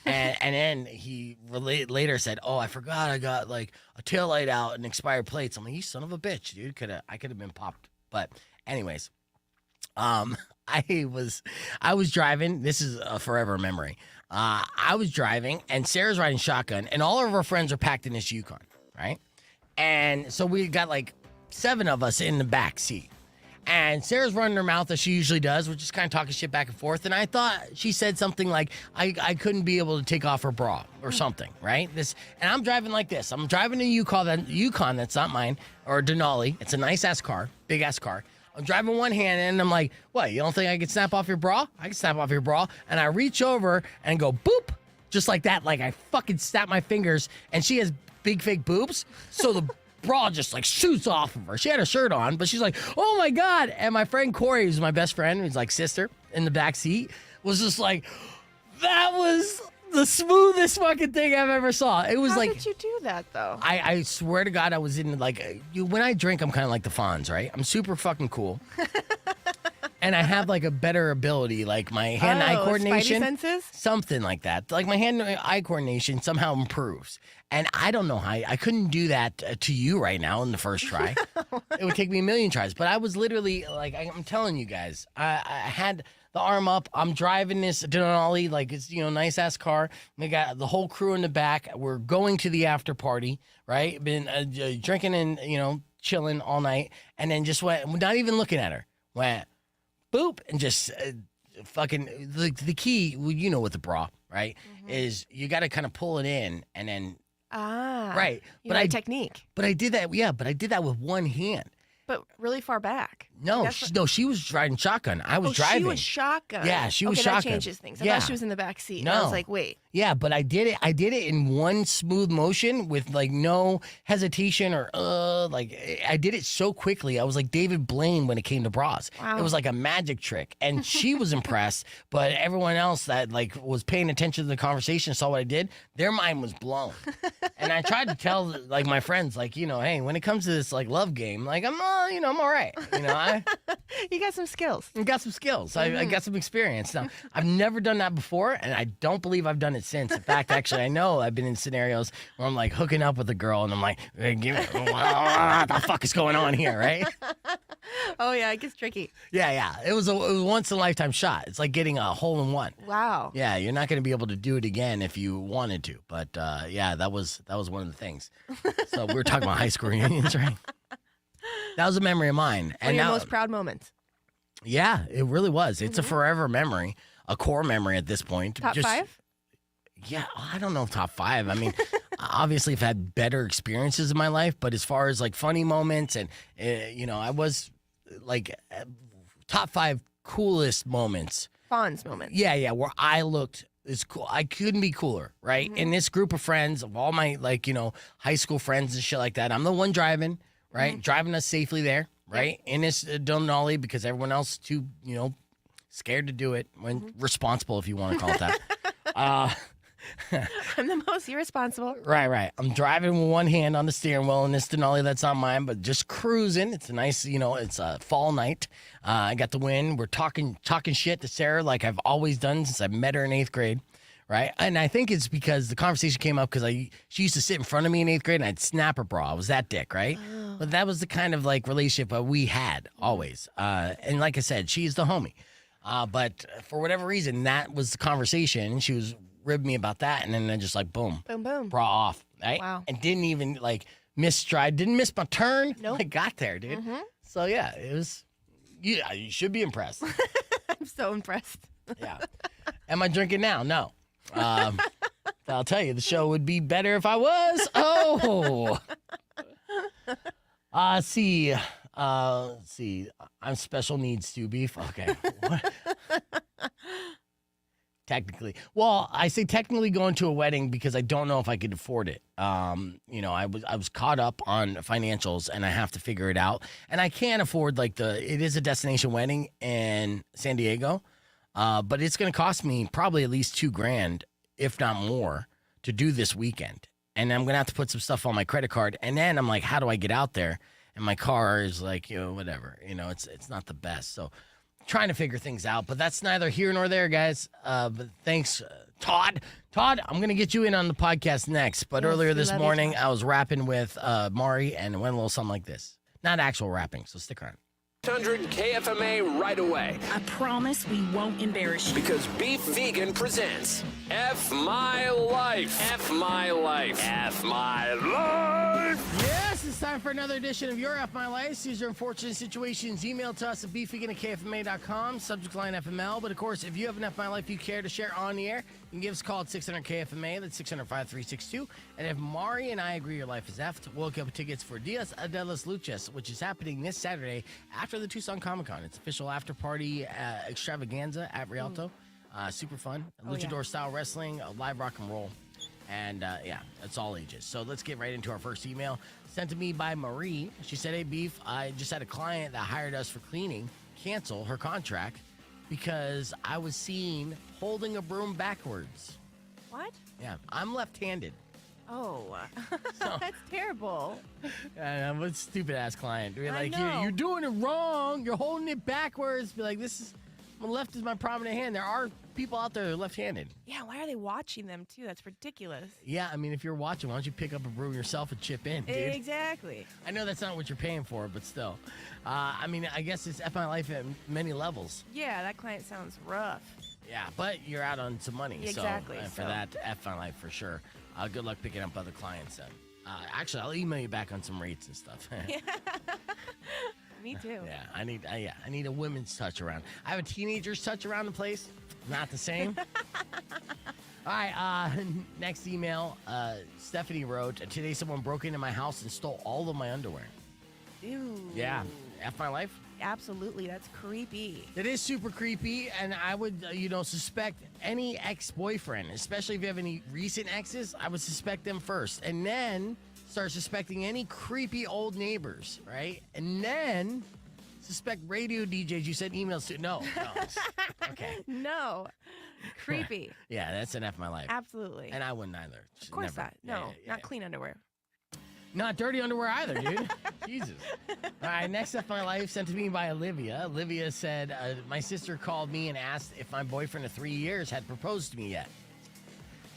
And then he later said, oh, I forgot I got like a taillight out and expired plates. I'm like, you son of a bitch, dude. I could have been popped. But anyways, I was driving. This is a forever memory. I was driving, and Sarah's riding shotgun, and all of our friends are packed in this Yukon, right? And so we got like 7 of us in the back seat. And Sarah's running her mouth as she usually does, which is kind of talking shit back and forth. And I thought she said something like, I couldn't be able to take off her bra or something, right? And I'm driving like this. I'm driving a Yukon that's not mine, or a Denali. It's a nice-ass car, big-ass car. I'm driving one hand, and I'm like, what, you don't think I can snap off your bra? I can snap off your bra. And I reach over and go, boop, just like that. Like, I fucking snap my fingers, and she has big fake boobs. So the bra just, like, shoots off of her. She had her shirt on, but she's like, oh, my God. And my friend Corey, who's my best friend, who's like sister in the back seat, was just like, that was the smoothest fucking thing I've ever saw. It was How like, did you do that, though? I swear to God, I was in like, when I drink, I'm kind of like the Fonz, right? I'm super fucking cool. And I have like a better ability, like my hand-eye coordination. Spidey senses? Something like that. Like my hand-eye coordination somehow improves. And I don't know how. I couldn't do that to you right now in the first try. It would take me a million tries. But I was literally, like, I'm telling you guys, I had the arm up. I'm driving this Denali, like it's, nice-ass car. We got the whole crew in the back. We're going to the after party, right? Been drinking and, chilling all night. And then just went, not even looking at her, went, boop, and just fucking, the key, well, with the bra, right, is you got to kind of pull it in and then, right. But I technique. But I did that, but I did that with one hand. But really far back. No, she was riding shotgun. I was driving. She was shotgun. Yeah, she was that shotgun. changes things. I Yeah. thought she was in the back seat. No. And I was like, wait. Yeah, but I did it. I did it in one smooth motion with like no hesitation or like I did it so quickly. I was like David Blaine when it came to bras. Wow. It was like a magic trick, and she was impressed. But everyone else that like was paying attention to the conversation saw what I did. Their mind was blown. And I tried to tell like my friends, like hey, when it comes to this like love game, like I'm I'm all right. You got some skills. I got some skills. I got some experience. Now, I've never done that before, and I don't believe I've done it since. In fact, actually, I know I've been in scenarios where I'm like hooking up with a girl, and I'm like, hey, what the fuck is going on here, right? Oh, yeah, it gets tricky. Yeah. It was a once in a lifetime shot. It's like getting a hole in one. Wow. Yeah, you're not going to be able to do it again if you wanted to. But yeah, that was one of the things. So we were talking about high school reunions, right? That was a memory of mine. One of your most proud moments. Yeah, it really was. It's a forever memory, a core memory at this point. Top 5? Yeah, I don't know if top 5. I mean, obviously I've had better experiences in my life, but as far as like funny moments and, I was like top 5 coolest moments. Fonz moments. Yeah, where I looked is cool. I couldn't be cooler, right? In this group of friends, of all my like, high school friends and shit like that, I'm the one driving, right? Driving us safely there. Right? In this Denali because everyone else too, scared to do it when responsible, if you want to call it that. I'm the most irresponsible. Right. I'm driving with one hand on the steering wheel in this Denali that's not mine, but just cruising. It's a nice, it's a fall night. I got the wind. We're talking shit to Sarah like I've always done since I met her in 8th grade. Right. And I think it's because the conversation came up because she used to sit in front of me in 8th grade and I'd snap her bra. I was that dick. Right. Oh. But that was the kind of like relationship that we had always. And like I said, she's the homie. But for whatever reason, that was the conversation. She was ribbing me about that. And then I just like, boom, bra off. Right. Wow. And didn't even like miss stride. Didn't miss my turn. Nope. I got there, dude. So yeah, it was, you should be impressed. I'm so impressed. Yeah. Am I drinking now? No. I'll tell you, the show would be better if I was. Oh, see. I I'm special needs too, Beef. Okay. What? Technically. Well, I say technically going to a wedding because I don't know if I could afford it. I was caught up on financials and I have to figure it out. And I can't afford it is a destination wedding in San Diego. But it's going to cost me probably at least $2,000, if not more, to do this weekend. And I'm going to have to put some stuff on my credit card. And then I'm like, how do I get out there? And my car is like, whatever. It's not the best. So trying to figure things out, but that's neither here nor there, guys. But thanks, Todd. Todd, I'm going to get you in on the podcast next. But Yes, earlier we this love you, morning, Todd. I was rapping with Mari, and it went a little something like this. Not actual rapping, so stick around. 100 KFMA right away. I promise we won't embarrass you. Because Beef Vegan presents F My Life. F My Life. F My Life. Yes, it's time for another edition of Your F My Life. These are unfortunate situations. Email to us at beefvegan@kfma.com. Subject line FML. But of course, if you have an F My Life you care to share on the air, you can give us a call at 600 KFMA. That's 600-5362. And if Mari and I agree your life is effed, we'll give tickets for Dias de las Luchas, which is happening this Saturday after the Tucson Comic Con. It's official after party extravaganza at Rialto. Super fun. Luchador style wrestling, live rock and roll. And it's all ages. So let's get right into our first email. Sent to me by Marie. She said, hey, Beef, I just had a client that hired us for cleaning cancel her contract because I was seen holding a broom backwards. What? Yeah, I'm left-handed. Oh, that's terrible. I'm a stupid-ass client. Be I like, know. you're doing it wrong. You're holding it backwards. Be like, my left is my prominent hand. There are people out there that are left-handed. Yeah, why are they watching them too? That's ridiculous. Yeah, I mean, if you're watching, why don't you pick up a broom yourself and chip in, dude? Exactly. I know that's not what you're paying for, but still. I mean, I guess it's F My Life at many levels. Yeah, that client sounds rough. Yeah, but you're out on some money. Exactly, So, for so. that, F My Life for sure. Good luck picking up other clients then. Actually, I'll email you back on some rates and stuff. Me too. Yeah, I need a women's touch around. I have a teenager's touch around the place. Not the same. All right, next email. Stephanie wrote, today someone broke into my house and stole all of my underwear. Ew. Yeah, F My Life. Absolutely. That's creepy. It is super creepy, and I would, suspect any ex-boyfriend, especially if you have any recent exes, I would suspect them first, and then start suspecting any creepy old neighbors, right? And then suspect radio DJs. You said emails to. No. Okay. No. Creepy. Yeah, that's an F My Life. Absolutely. And I wouldn't either. Of course Never. not. No, Yeah. not clean underwear. Not dirty underwear either, dude. Jesus. All right, next F My Life sent to me by Olivia. Olivia said, my sister called me and asked if my boyfriend of 3 years had proposed to me yet.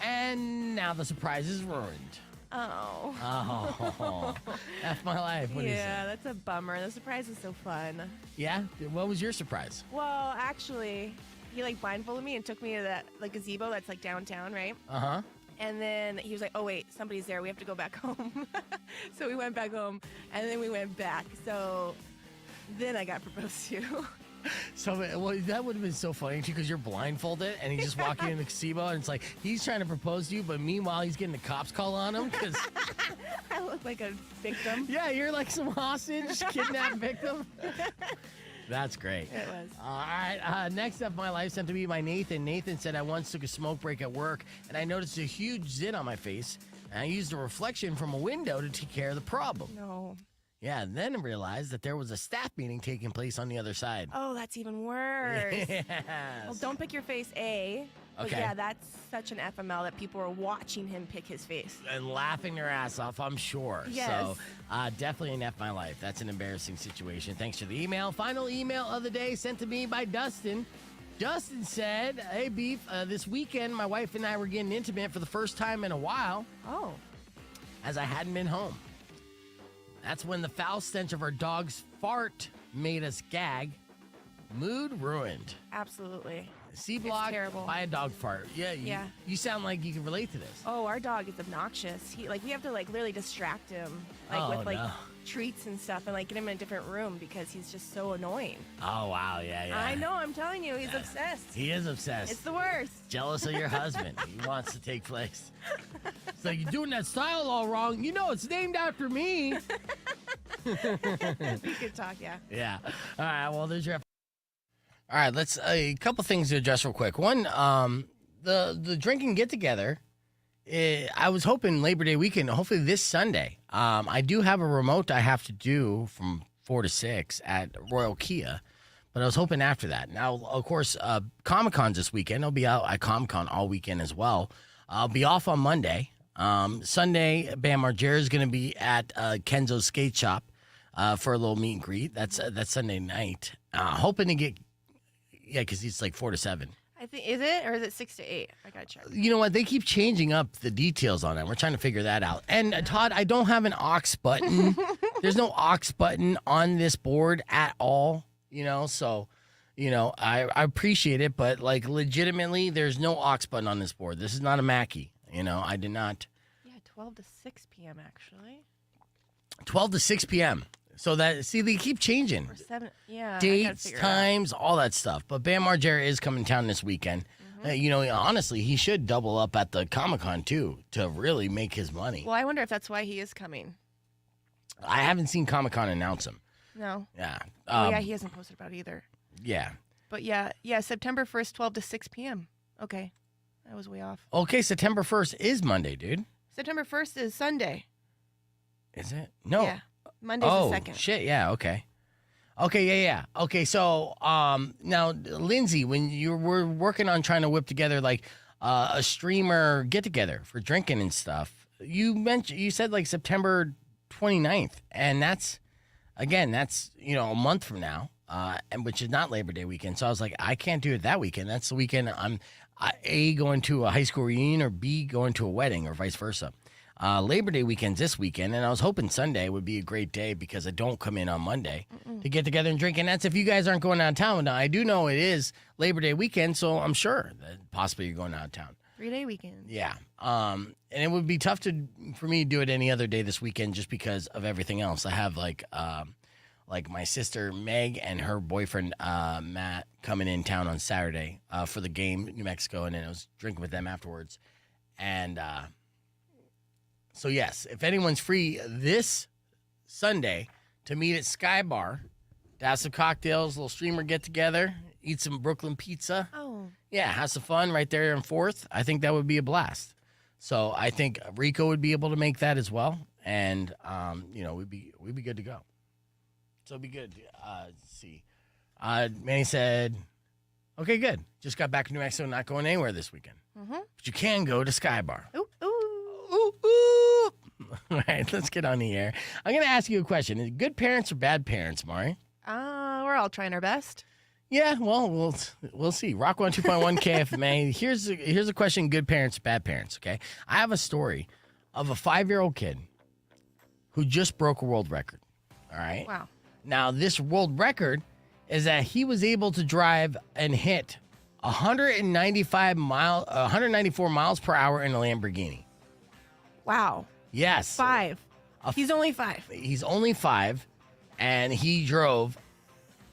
And now the surprise is ruined. Oh. Oh, F My Life. What is Yeah, it? that's a bummer. The surprise is so fun. Yeah? What was your surprise? Well, actually, he blindfolded me and took me to that gazebo that's downtown, right? Uh-huh. And then he was like, oh, wait, somebody's there. We have to go back home. So we went back home, and then we went back. So then I got proposed to. So, that would have been so funny, too, because you're blindfolded, and he's just walking in the gazebo, and it's like, he's trying to propose to you, but meanwhile, he's getting the cops call on him, because, I look like a victim. yeah, you're like some hostage, kidnapped victim. That's great. It was. All right, next up, My Life sent to me by Nathan. Nathan said, I once took a smoke break at work, and I noticed a huge zit on my face, and I used a reflection from a window to take care of the problem. No. Yeah, and then I realized that there was a staff meeting taking place on the other side. Oh, that's even worse. Yes. Well, don't pick your face, A. But Okay. yeah, that's such an FML that people are watching him pick his face. And laughing their ass off, I'm sure. Yes. So definitely an F My Life. That's an embarrassing situation. Thanks for the email. Final email of the day sent to me by Dustin. Dustin said, hey, Beef, this weekend my wife and I were getting intimate for the first time in a while Oh. as I hadn't been home. That's when the foul stench of our dog's fart made us gag. Mood ruined. Absolutely. C-block terrible. by a dog fart. Yeah, Yeah. You sound like you can relate to this. Oh, our dog is obnoxious. We have to literally distract him, Oh, with no. treats and stuff and like get him in a different room because he's just so annoying. Oh, wow. Yeah. I know. I'm telling you, he's obsessed. He is obsessed. It's the worst. Jealous of your husband. He wants to take place. So you're doing that style all wrong. You know it's named after me. You could talk, yeah. Yeah. All right. Well, there's your. All right. Let's a couple things to address real quick. One, the drinking get together. I was hoping Labor Day weekend. Hopefully this Sunday. I do have a remote I have to do from 4 to 6 at Royal Kia, but I was hoping after that. Now, of course, Comic-Con's this weekend. I'll be out at Comic-Con all weekend as well. I'll be off on Monday. Sunday, Bam Margera is going to be at Kenzo's Skate Shop for a little meet and greet. That's Sunday night. Hoping to get, because it's like 4 to 7. I think, is it or is it 6 to 8? I gotta check. You know what? They keep changing up the details on it. We're trying to figure that out. And Todd, I don't have an aux button. There's no aux button on this board at all. So, I appreciate it, but like legitimately, there's no aux button on this board. This is not a Mackie. I did not. Yeah, 12 to 6 p.m. actually. 12 to 6 p.m. So they keep changing. Or 7, yeah. Dates, times, all that stuff. But Bam Margera is coming to town this weekend. Honestly, he should double up at the Comic-Con too to really make his money. Well, I wonder if that's why he is coming. I haven't seen Comic-Con announce him. No. Yeah. Yeah, he hasn't posted about it either. Yeah. But yeah, September 1st, 12 to 6 p.m. Okay. I was way off. Okay, September 1st is Monday, dude. September 1st is Sunday. Is it? No. Yeah. Monday's the 2nd. Shit, yeah, okay. Okay, yeah. Okay, so now, Lindsay, when you were working on trying to whip together like a streamer get-together for drinking and stuff, you said like September 29th, and that's a month from now, and which is not Labor Day weekend. So I was like, I can't do it that weekend. That's the weekend I'm A, going to a high school reunion, or B, going to a wedding, or vice versa. Labor Day weekend's this weekend, and I was hoping Sunday would be a great day because I don't come in on Monday to get together and drink. And that's if you guys aren't going out of town. Now, I do know it is Labor Day weekend, so I'm sure that possibly you're going out of town. 3-day weekend. Yeah. And it would be tough for me to do it any other day this weekend just because of everything else. I have like my sister Meg and her boyfriend Matt coming in town on Saturday for the game, New Mexico, and then I was drinking with them afterwards. And so, yes, if anyone's free this Sunday to meet at Sky Bar, to have some cocktails, a little streamer get-together, eat some Brooklyn pizza. Oh. Yeah, have some fun right there in 4th. I think that would be a blast. So I think Rico would be able to make that as well. And, we'd be good to go. So it'd be good. Let's see. Manny said, okay, good. Just got back to New Mexico, not going anywhere this weekend. Mm-hmm. But you can go to Sky Bar. Ooh, ooh. Ooh, ooh. All right, let's get on the air. I'm going to ask you a question. Is it good parents or bad parents, Mari? We're all trying our best. Yeah, well, we'll see. Rock 102.1 KFMA. Here's a question: good parents, bad parents. Okay, I have a story of a 5-year-old kid who just broke a world record. All right. Wow. Now, this world record is that he was able to drive and hit 194 miles per hour in a Lamborghini. Wow. Yes. 5. He's only 5. He's only 5, and he drove,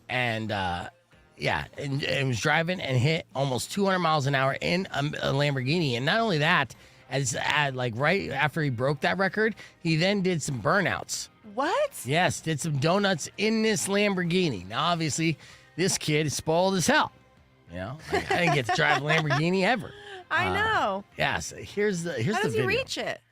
and and was driving and hit almost 200 miles an hour in a Lamborghini. And not only that, right after he broke that record, he then did some burnouts. What? Yes, did some donuts in this Lamborghini. Now, obviously, this kid is spoiled as hell. I didn't get to drive a Lamborghini ever. I know. Yes, here's the How does he video. reach it?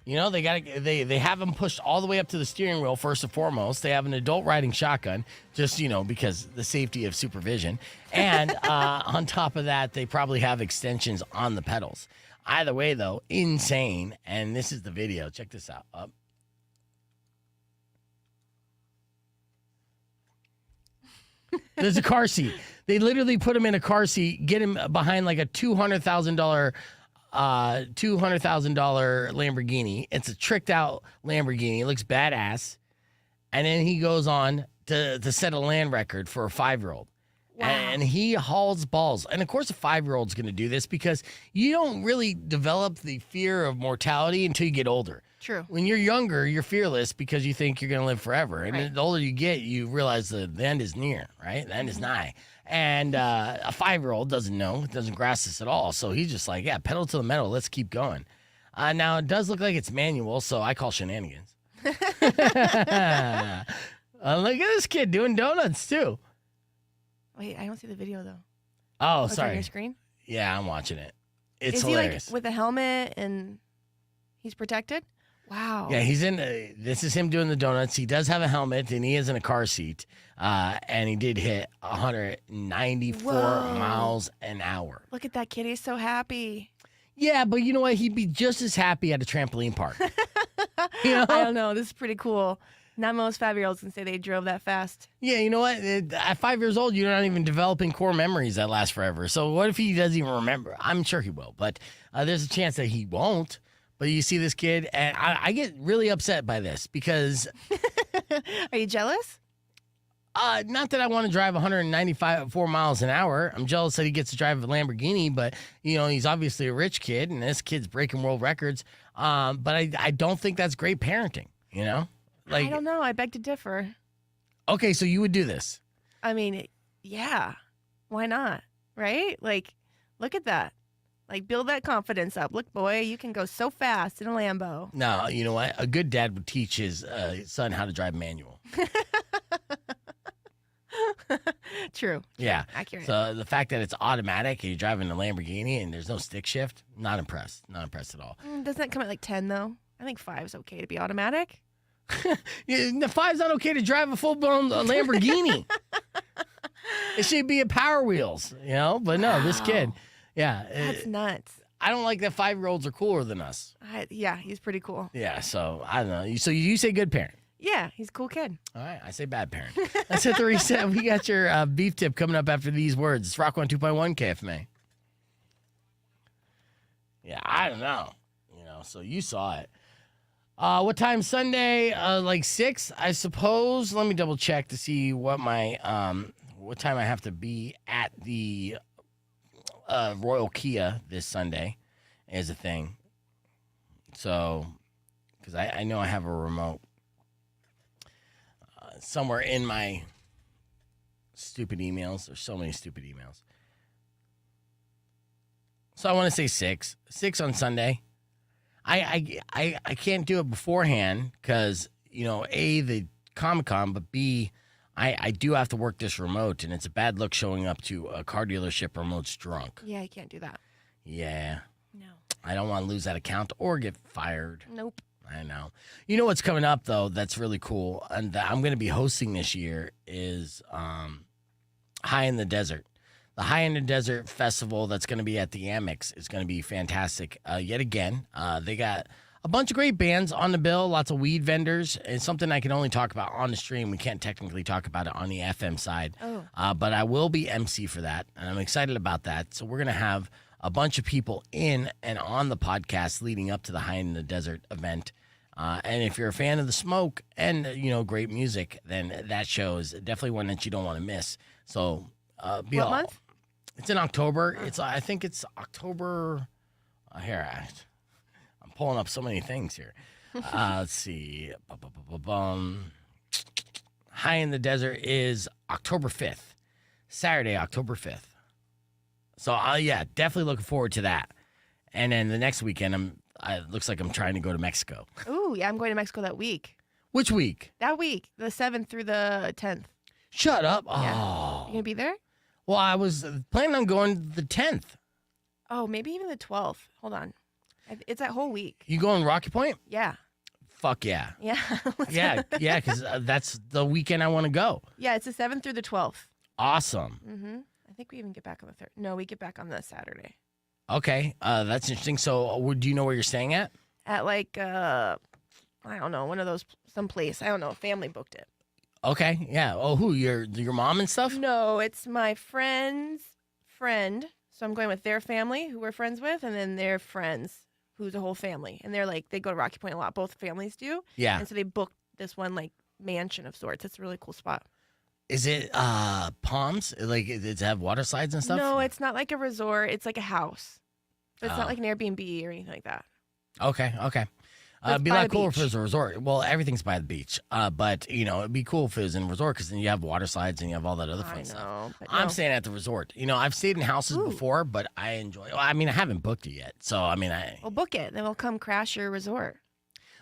They have him pushed all the way up to the steering wheel first and foremost. They have an adult riding shotgun, just because the safety of supervision. And on top of that, they probably have extensions on the pedals. Either way, though, insane. And this is the video. Check this out. Up. There's a car seat. They literally put him in a car seat, get him behind like a $200,000 Lamborghini. It's a tricked out Lamborghini. It looks badass. And then he goes on to set a land record for a 5-year-old. Wow. And he hauls balls. And of course a 5-year-old's going to do this because you don't really develop the fear of mortality until you get older. True. When you're younger, you're fearless because you think you're going to live forever. And Right. the older you get, you realize the end is near, right? The end is nigh. And a 5-year-old doesn't know, doesn't grasp this at all. So he's just like, yeah, pedal to the metal. Let's keep going. Now, it does look like it's manual, so I call shenanigans. Look at this kid doing donuts, too. Wait, I don't see the video though. Oh, It's on sorry. your screen. Yeah, I'm watching it. It's Is hilarious. he like with a helmet and he's protected? Wow. Yeah, he's in. This is him doing the donuts. He does have a helmet, and he is in a car seat. And he did hit 194 Whoa. miles an hour. Look at that kid. He's so happy. Yeah, but you know what? He'd be just as happy at a trampoline park. You know? I don't know. This is pretty cool. Not most 5-year-olds can say they drove that fast. Yeah, you know what? At 5 years old, you're not even developing core memories that last forever. So what if he doesn't even remember? I'm sure he will, but there's a chance that he won't. But you see this kid, and I get really upset by this because Are you jealous? not that I want to drive 4 miles an hour. I'm jealous that he gets to drive a Lamborghini, but he's obviously a rich kid, and this kid's breaking world records. But I don't think that's great parenting. I don't know. I beg to differ. Okay, so you would do this. I mean, yeah. Why not? Right? Like, look at that. Like, build that confidence up. Look, boy, you can go so fast in a Lambo. No, you know what? A good dad would teach his son how to drive manual. True. Yeah. Accurate. So the fact that it's automatic and you're driving a Lamborghini and there's no stick shift, not impressed. Not impressed at all. Doesn't that come at like 10, though? I think 5 is okay to be automatic. Yeah, the 5's not okay to drive a full-blown Lamborghini. It should be a Power Wheels, But no, this kid, yeah. That's nuts. I don't like that 5-year-olds are cooler than us. Yeah, he's pretty cool. Yeah, so I don't know. So you say good parent. Yeah, he's a cool kid. All right, I say bad parent. Let's hit the reset. We got your beef tip coming up after these words. It's Rock 102.1 KFMA. Yeah, I don't know. So you saw it. What time Sunday? Like 6, I suppose. Let me double check to see what my what time I have to be at the Royal Kia this Sunday is a thing. So, because I know I have a remote somewhere in my stupid emails. There's so many stupid emails. So I want to say 6 on Sunday. I can't do it beforehand because, A, the Comic-Con, but B, I do have to work this remote, and it's a bad look showing up to a car dealership remote's drunk. Yeah, you can't do that. Yeah. No. I don't want to lose that account or get fired. Nope. I know. You know what's coming up, though, that's really cool, and that I'm going to be hosting this year is High in the Desert. The High in the Desert Festival that's going to be at the Amex is going to be fantastic. Yet again, they got a bunch of great bands on the bill, lots of weed vendors. It's something I can only talk about on the stream. We can't technically talk about it on the FM side. Oh. But I will be MC for that, and I'm excited about that. So we're going to have a bunch of people in and on the podcast leading up to the High in the Desert event. And if you're a fan of the smoke and, great music, then that show is definitely one that you don't want to miss. So be What month? It's in October. I think it's October. Here, I'm pulling up so many things here. Let's see. High in the Desert is October 5th. Saturday, October 5th. So, yeah, definitely looking forward to that. And then the next weekend, it looks like I'm trying to go to Mexico. Ooh, yeah, I'm going to Mexico that week. Which week? That week, the 7th through the 10th. Shut up. Yeah. Oh. You going to be there? Well, I was planning on going the 10th. Oh, maybe even the 12th. Hold on. It's that whole week. You going Rocky Point? Yeah. Fuck yeah. Yeah. Yeah, because that's the weekend I want to go. Yeah, it's the 7th through the 12th. Awesome. Mm-hmm. I think we even get back on the 3rd. No, we get back on the Saturday. Okay, that's interesting. So, do you know where you're staying at? At like, I don't know, one of those, someplace. I don't know. Family booked it. Okay, yeah. Oh, who? Your mom and stuff? No, it's my friend's friend. So I'm going with their family, who we're friends with, and then their friends, who's a whole family. And they're like, they go to Rocky Point a lot. Both families do. Yeah. And so they booked this one like mansion of sorts. It's a really cool spot. Is it Palms? Like, does it have water slides and stuff? No, it's not like a resort. It's like a house. But it's Oh. not like an Airbnb or anything like that. Okay. It'd be a by lot the cooler if it beach. was a resort. Well, everything's by the beach. But, it'd be cool if it was in a resort because then you have water slides and you have all that other fun I stuff. know, but I'm no. staying at the resort. I've stayed in houses Ooh. before, but I enjoy I haven't booked it yet. So, Well, book it. Then we'll come crash your resort.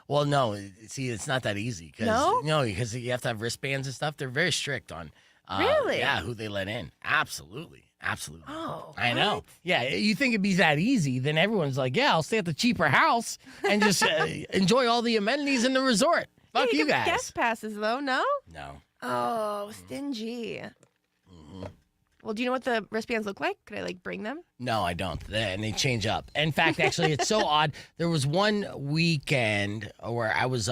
well, no. See, it's not that easy. No? No, because you have to have wristbands and stuff. They're very strict on Really? Yeah, who they let in. Absolutely. Absolutely. Oh, I know. what? Yeah, you think it'd be that easy, then everyone's like, yeah, I'll stay at the cheaper house and just enjoy all the amenities in the resort. Fuck Hey, you get guys. Guest passes though, no? No. Oh, stingy. Well, do you know what the wristbands look like? Could I bring them? No, I don't. And they change up. In fact, actually, it's so odd. There was one weekend where I was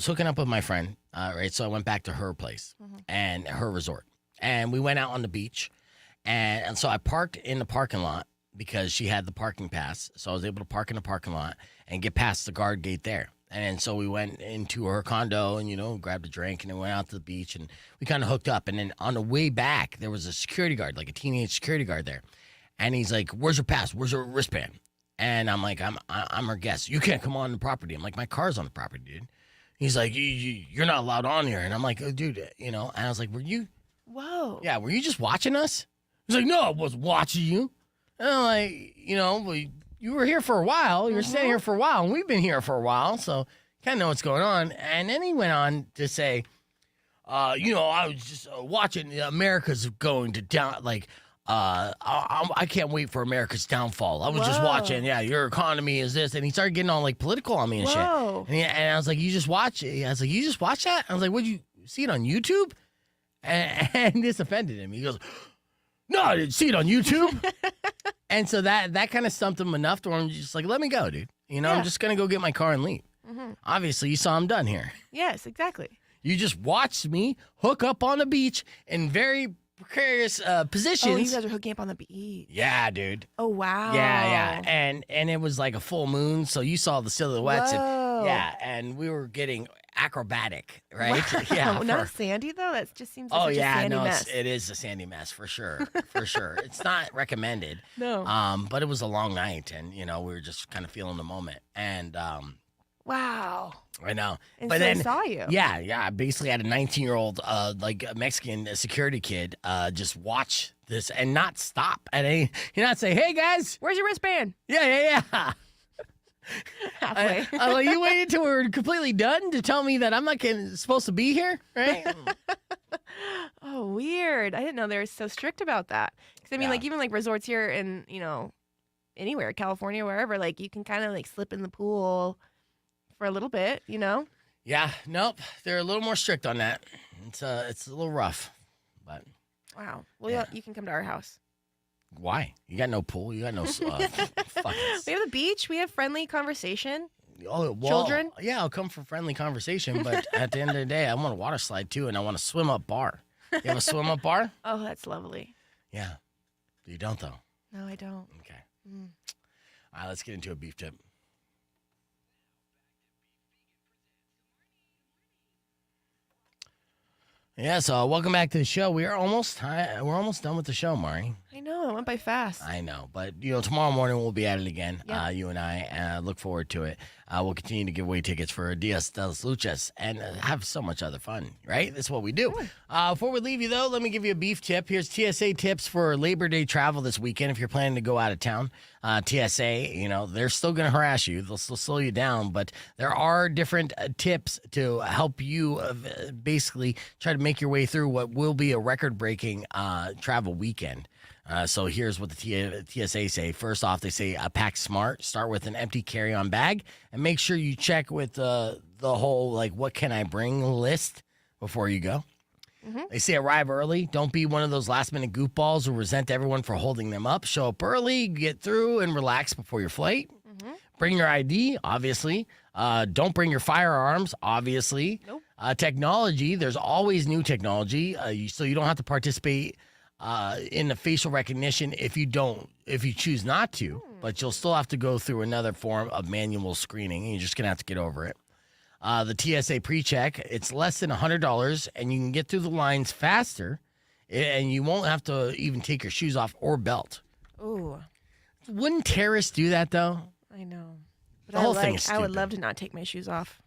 hooking up with my friend, right? So I went back to her place and her resort, and we went out on the beach, and so I parked in the parking lot because she had the parking pass, so I was able to park in the parking lot and get past the guard gate there. And so we went into her condo and, grabbed a drink and then went out to the beach and we kind of hooked up. And then on the way back, there was a security guard, like a teenage security guard there. And he's like, where's your pass? Where's your wristband? And I'm like, I'm her guest. You can't come on the property. I'm like, my car's on the property, dude. He's like, you're not allowed on here. And I'm like, oh, dude, and I was like, were you just watching us? He's like, no, I wasn't watching you. And I'm like, well, you were here for a while. You were staying here for a while, and we've been here for a while, so kind of know what's going on. And then he went on to say, I was just watching America's going to down, I can't wait for America's downfall. I was just watching, your economy is this. And he started getting all, political on me and Whoa. shit. And I was like, you just watch it? I was like, you just watch that? I was like, would you see it on YouTube? And this offended him. He goes, no, I didn't see it on YouTube. And so that kind of stumped him enough to where I'm just like, let me go, dude. I'm just going to go get my car and leave. Obviously, you saw I'm done here. Yes, exactly. You just watched me hook up on the beach in very precarious positions. Oh, you guys are hooking up on the beach. Yeah, dude. Oh, wow. Yeah. And it was like a full moon, so you saw the silhouettes. Whoa. And we were getting acrobatic, right? Yeah. Not sandy, though? That just seems like Oh such a yeah, sandy no, mess. it is a sandy mess for sure, for sure. It's not recommended. No. But it was a long night, and we were just kind of feeling the moment, and Wow. I know. And but so I then saw you. Yeah. I basically had a 19-year-old, Mexican security kid, just watch this and not stop at any. Not say, "Hey guys, Where's your wristband? yeah." Halfway. You waited till we were completely done to tell me that I'm not supposed to be here, right? Oh, weird. I didn't know they were so strict about that. Because, I mean, Yeah. even resorts here in, anywhere, California, wherever, you can kind of slip in the pool for a little bit, Yeah, nope. They're a little more strict on that. It's a little rough, but Wow. Well, Yeah. you can come to our house. why? You got no pool. You got no fucking. We have the beach. We have friendly conversation. Oh, well, Children? Yeah, I'll come for friendly conversation, but at the end of the day, I want a water slide too, and I want a swim up bar. You have a swim up bar? Oh, that's lovely. Yeah. You don't though. No, I don't. Okay. All right, let's get into a beef tip. Yeah, so welcome back to the show. We're almost done with the show, Mari. I know. It went by fast. I know, but tomorrow morning we'll be at it again. Yeah. You and I look forward to it. We'll continue to give away tickets for Dias de las Luchas and have so much other fun, right? That's what we do. Before we leave you, though, let me give you a beef tip. Here's TSA tips for Labor Day travel this weekend if you're planning to go out of town. TSA, they're still going to harass you. They'll still slow you down, but there are different tips to help you basically try to make your way through what will be a record-breaking travel weekend. So here's what the TSA say. First off, they say pack smart. Start with an empty carry-on bag and make sure you check with the whole what can I bring list before you go. They say arrive early. Don't be one of those last-minute goofballs who resent everyone for holding them up. Show up early, get through, and relax before your flight. Bring your ID, obviously. Don't bring your firearms, obviously. Nope. Technology, there's always new technology, so you don't have to participate in the facial recognition if you choose not to, but you'll still have to go through another form of manual screening, and you're just going to have to get over it. The TSA pre-check, it's less than $100, and you can get through the lines faster, and you won't have to even take your shoes off or belt. Ooh, Wouldn't terrorists do that, though? I know. But The whole thing is I would stupid. love to not take my shoes off.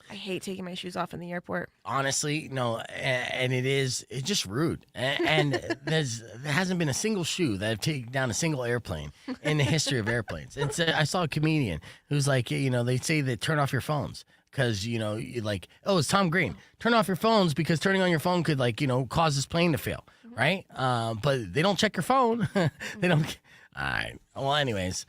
I hate taking my shoes off in the airport. Honestly, no, and it's just rude. And there hasn't been a single shoe that have taken down a single airplane in the history of airplanes. And so I saw a comedian who's like, they say that turn off your phones because, you like, oh, it's Tom Green. Turn off your phones because turning on your phone could, like, cause this plane to fail, right? But they don't check your phone. They don't. All right. Well, anyways,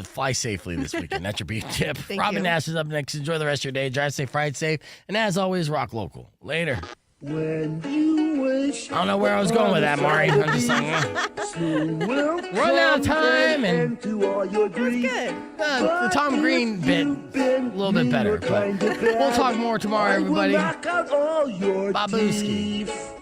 fly safely this weekend. That's your beef tip. Thank Robin you. Nash is up next. Enjoy the rest of your day. Drive safe, ride safe. And as always, rock local. Later. When you wish I don't know where I was going with that, Mari. I'm just like, run out of time. And Good. the Tom Green bit, a little bit better. But we'll talk more tomorrow, everybody. Babuski. Babuski.